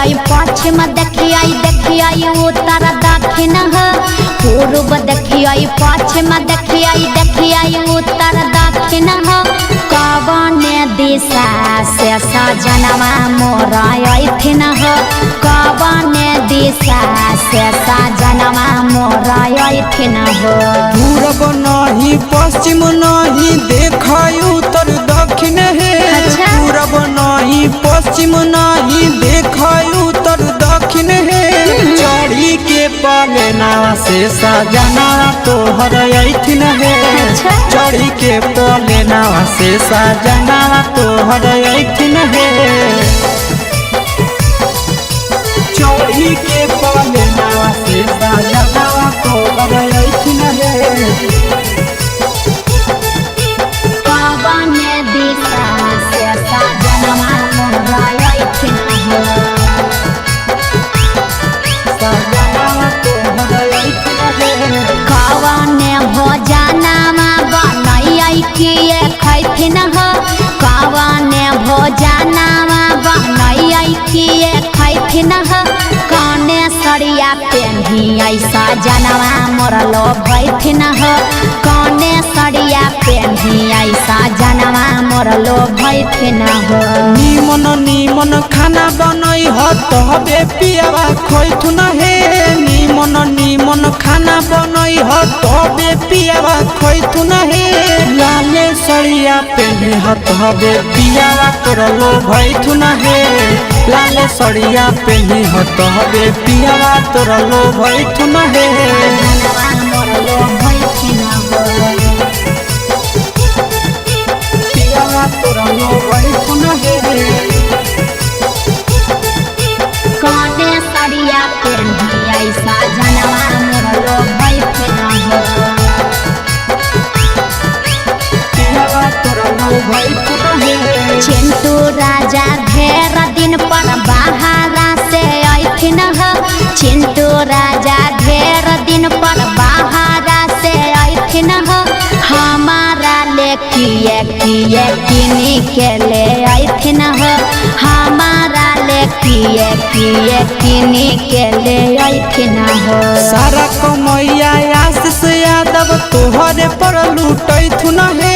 देखिए पश्चिम देखिए उत्तर दक्षिण हो पूर्व देखिए पश्चिम देखिए उत्तर दक्षिण हो कवन दिशा से सजनवा मोर अइथिन हो कवन दिशा से सजनवा मोर अइथिन हो पूरब नहीं पश्चिम नहीं देखाई उत्तर दक्षिण है अच्छा। पूरब नहीं पश्चिम नहीं देखाई उत्तर दक्षिण है चढ़ी के पलेना से सजना तोहर अइथिन है अच्छा। चढ़ी के पलेना से सजना तोहर अइथिन है चढ़ी के पलेना से सजना तोहर अइथिन है कवन दिशा से सजनवा मोर अइथिन हो कवन भोजनमा बनैयै किए खैथिन हो कवन भोजनमा बनैयै किए खैथिन हो कने सरिया पेन्हियै सजनवा मोर लोभैथिन हो कने सरिया पेन्हियै सजनवा मोर लोभैथिन हो निमन निमन खाना बनई ह तबे पियावा खैथुन हे निमन निमन खाना बनई ह तबे पियावा खैथुन हे लाले सड़िया पेन्हे ह तबे पियावा तोर लोभैथुन हे लाले सड़िया पेन्हे ह तबे पियावा तोर लोभैथुन हे सजनवा मोर लोभैथिन हो पियावा तोर लोभैथुन हे कने सरिया पेन्हियै सजनवा मोर लोभैथिन हो पियावा तोर लोभैथुन हे चिंटू राजा ढेर दिन पर बाहरा से अइथिन हो चिंटू राजा ढेर दिन पर बाहरा से अइथिन हो हमारा ले किए किनी के ले अइथिन हो हमारा ले किए किनी के ले अइथिन हो सारा कमैया आशीष यादव तोहरे पर लूटैथुन हे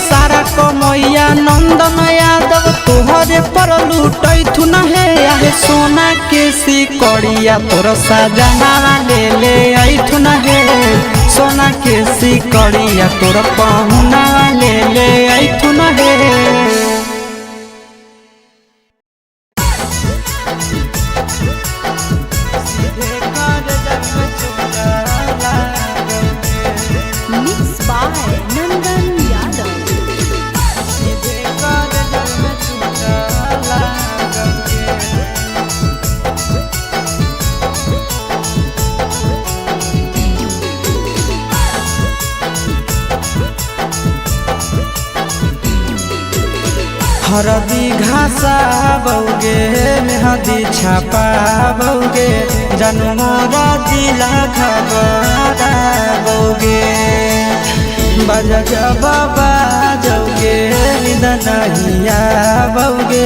सारा कमैया नंदन यादव तोहरे पर लूटैथुन हे आहे सोना के सिकड़िया तोर सजना ले अइथुन हे सोना के सिकड़िया तोर पहुना ले अइथुन हे Mixed by Nandan Yadav. हरदी घासा बौगे मेहदी छापा बौगे जनमोरा दिला खबरा बौगे बजा बाबा जौगे निदनहिया बौगे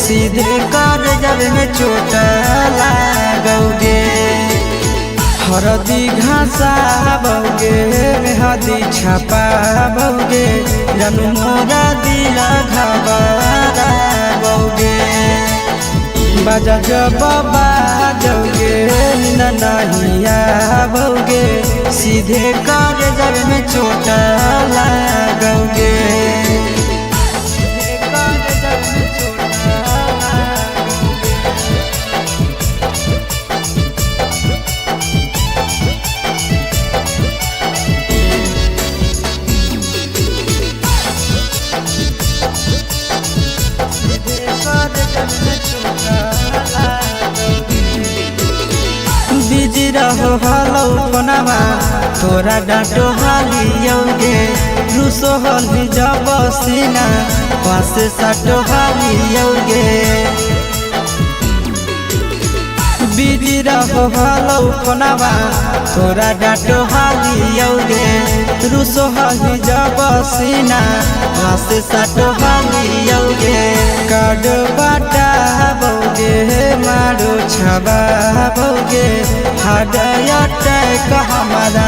सीधे कर जब में चोट लागोगे हरदी घासा बौगे मेहदी छापा बौगे जनमोरा दिला घबरा बौगे बजा बाबा जौगे नहिया बौगे सीधे कर जब में चोट लागोगे सीधे कर जब में चोट बिजी रहो हलौ कोनामा तोरा डाँटो हालियौगे रुसो हल्दी जब सीना पासे साटो हालियौगे बिजी रहो हलौ कोनामा तोरा डाँटो हालियौगे रुसो हल्दी जब सीना पासे साटो हालियौगे काड बाटा बौगे भौगे मारो छबा भौगे हार्ट अटैक हमारा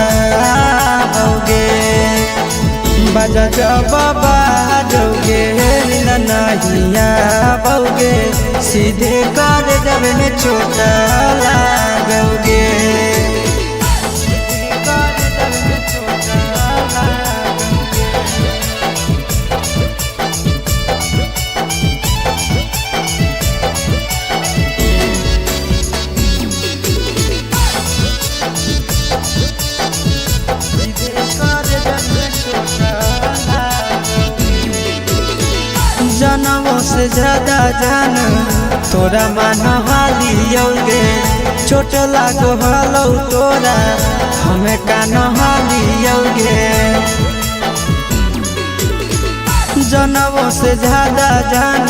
भौगे बजा जब बाजोगे नहिया भौगे सीधे कर जब में चोट लागोगे जनमों से ज्यादा जान तोरा मान हालियोगे चोट लागो हलो तोरा हमें कान हालियोगे जनमों से ज्यादा जान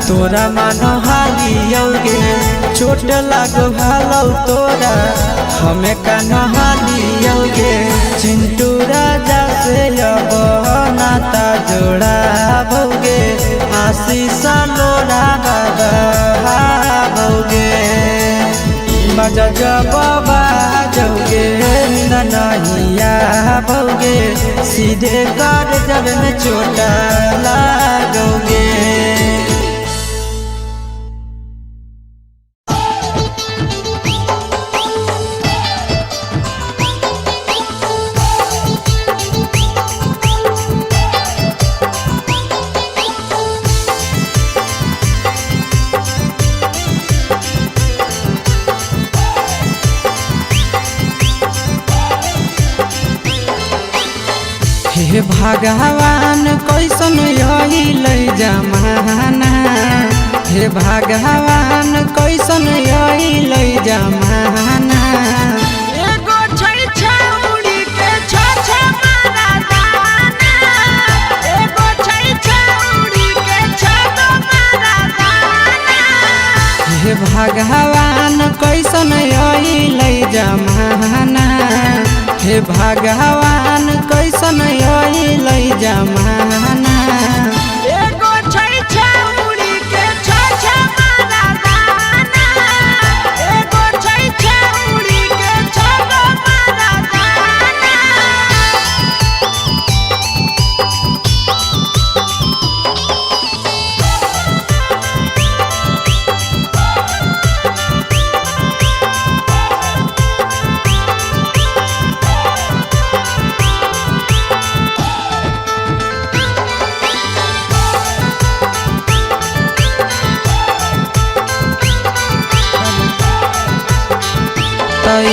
तोरा मान हालियोगे चोट लागो हलो तोरा हमें कान हालियोगे चिंटू राजा से अब नाता जोड़ा भौगे आशीष लोड़ा भौगे बजा जब बाजोगे नहिया भौगे सीधे कर जब में चोट लागोगे हे भगवान कैसन यही लई जमाना हे भगवान कैसन यही लई जमाना एगो छै छौरी के छ मारा दाना एगो छै छौरी के छ मारा दाना हे भगवान कैसन यही लई जमाना हे भगवान कैसन यही लई जमाना एगो छै छौरी के छ मारा दाना एगो छै छौरी के छ मारा दाना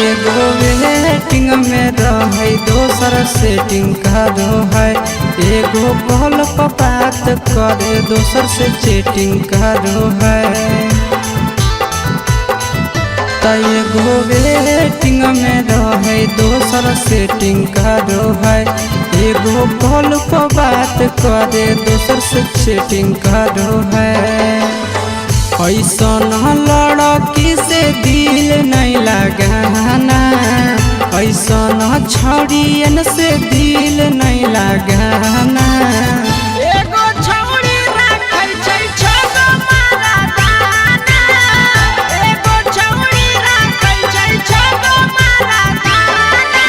एगो वेटिंग में रहे दोसर सेटिंग का दो है एगो कॉल पर बात करे दोसर से चैटिंग का दो है एगो वेटिंग में रहे दोसर सेटिंग का दो है एगो कॉल पर बात करे दोसर से चैटिंग का दो है ऐसन लड़की से दिल नहीं लगाना ऐसन छड़ियन से दिल नहीं लगाना एगो छौरी राखै छै छ मारा दाना एगो छौरी राखै छै छ मारा दाना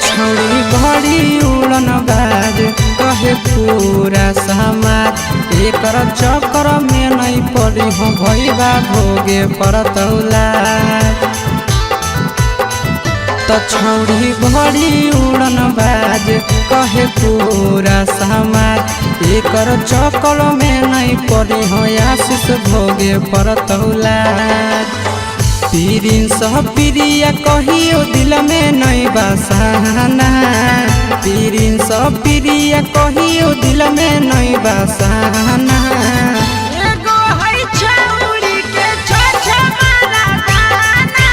छौड़ी बड़ी उड़न बाज कहे पूरा समाज एकर चक्कर में नहीं पड़ी हो भैया भोगे परतौला छौड़ी बड़ी उड़न बाज कहे पूरा समाज एकर चक्कर में नहीं पड़ी हो आशीष भोगे परतौला पीरिन सह प्रिया कहियो दिल में नहीं बसाना पीरिन सह प्रिया कहियो दिल में नहीं बसाना एगो है छौरी के छ मारा दाना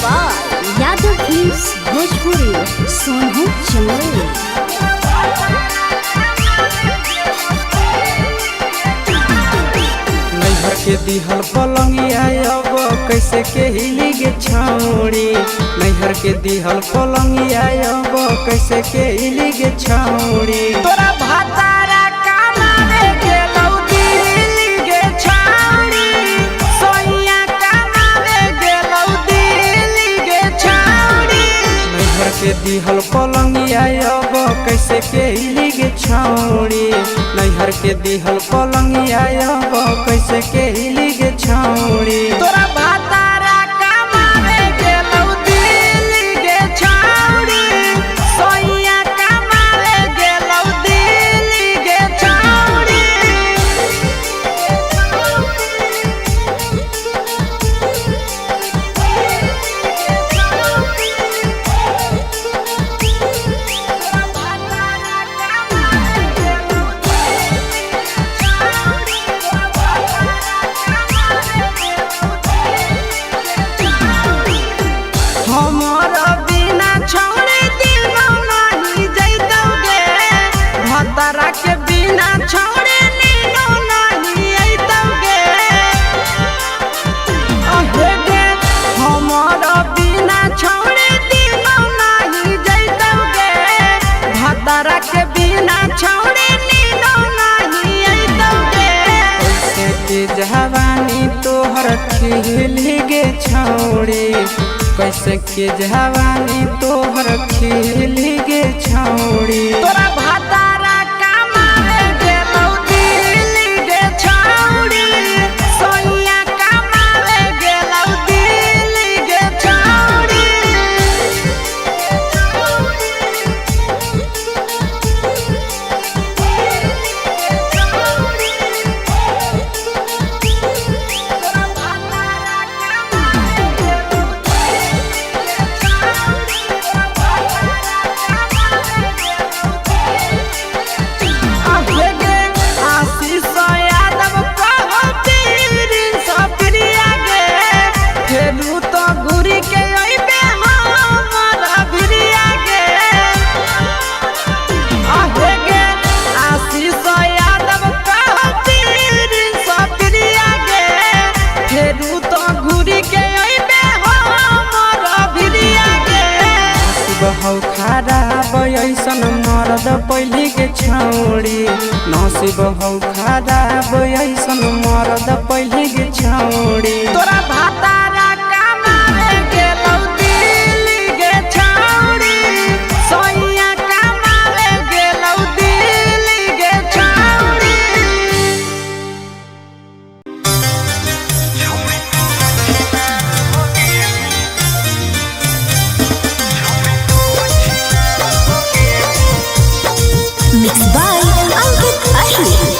by Yadav Films Bhojpuri, Sonhu Chennai. नैहर के दिहल पलंगिया अब कैसे के हिली गे छौड़ी। नैहर के दिहल पलंगिया अब कैसे के हिली गे छौड़ी। तोरा भातारा कमावे गेलौ दिल्ली गे छौड़ी। सोइया कमावे गेलौ दिल्ली गे छौड़ी। नैहर के दिहल पलंगिया अब कैसे के हिली गे छौड़ी। नैहर के दिहल पलंगिया अब कैसे के हिली गे छौड़ी। तोरा भातारा कमावे गेलौ दिल्ली गे छौड़ी। सोइया कमावे गेलौ दिल्ली गे छौड़ी। हमारा बिना छौड़े दिनो नहीं जैतौगे। भतरा के बिना छौड़े नीनो नहीं अइतौगे। अहे गे हमारा बिना छौड़े दिनो नहीं जैतौगे। भतरा के बिना छौड़े नीनो नहीं अइतौगे। कैसे के जवानी तोहर खिली गे छौड़ी। कैसे के जवानी तोहर खिली गे छौड़ी। तोरा भातारा कमावे गेलौ दिल्ली गे छौड़ी। सोइया कमावे गेलौ दिल्ली गे छौड़ी। तोरा भातारा कमावे गेलौ आशीष यादव कहो पीरिन सप्रिया गे। फेरू तो घुरी के अइबे हमारा भिरिया गे। आहे गे आशीष यादव कहो पीरिन सप्रिया गे। फेरू तो घुरी के अइबे हमारा भिरिया गे। बहु खराब ऐसन मरद पहली के छौड़ी। नसीब हौ खराब ऐसन मरद पहली के छौड़ी। तोरा भातारा कमावे गेलौ दिल्ली गे छौड़ी। सोइया कमावे गेलौ दिल्ली गे छौड़ी। Mixed by Ankit Ashwin.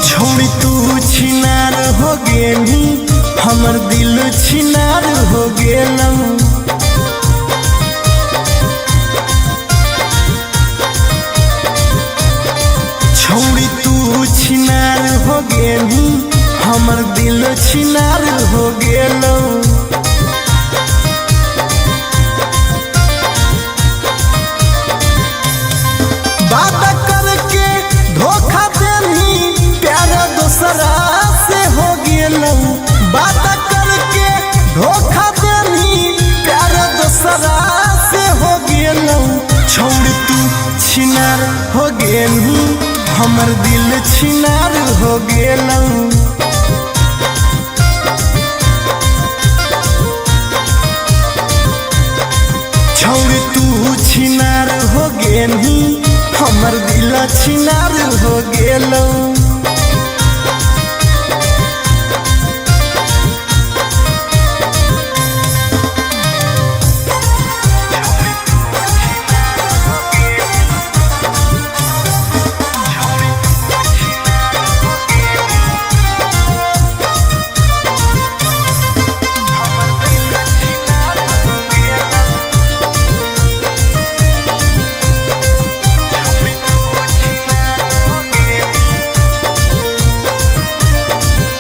छोड़ी तू छिनार हो गेली हमर दिल छिनार हो गेलौ। छोड़ी तू छिनार हो गेली हमर दिल छिनार हो गेलौ। बात करके धोखा देनी प्यार दूसरा से हो गेलौ। बात करके धोखा देनी प्यार दूसरा से हो गेलौ। छोड़ तू छिनार हो गेली हमर दिल छिनार हो गेलौ। छोड़ तू छिनार हो गेली हमर दिल छिनार हो गेलौ।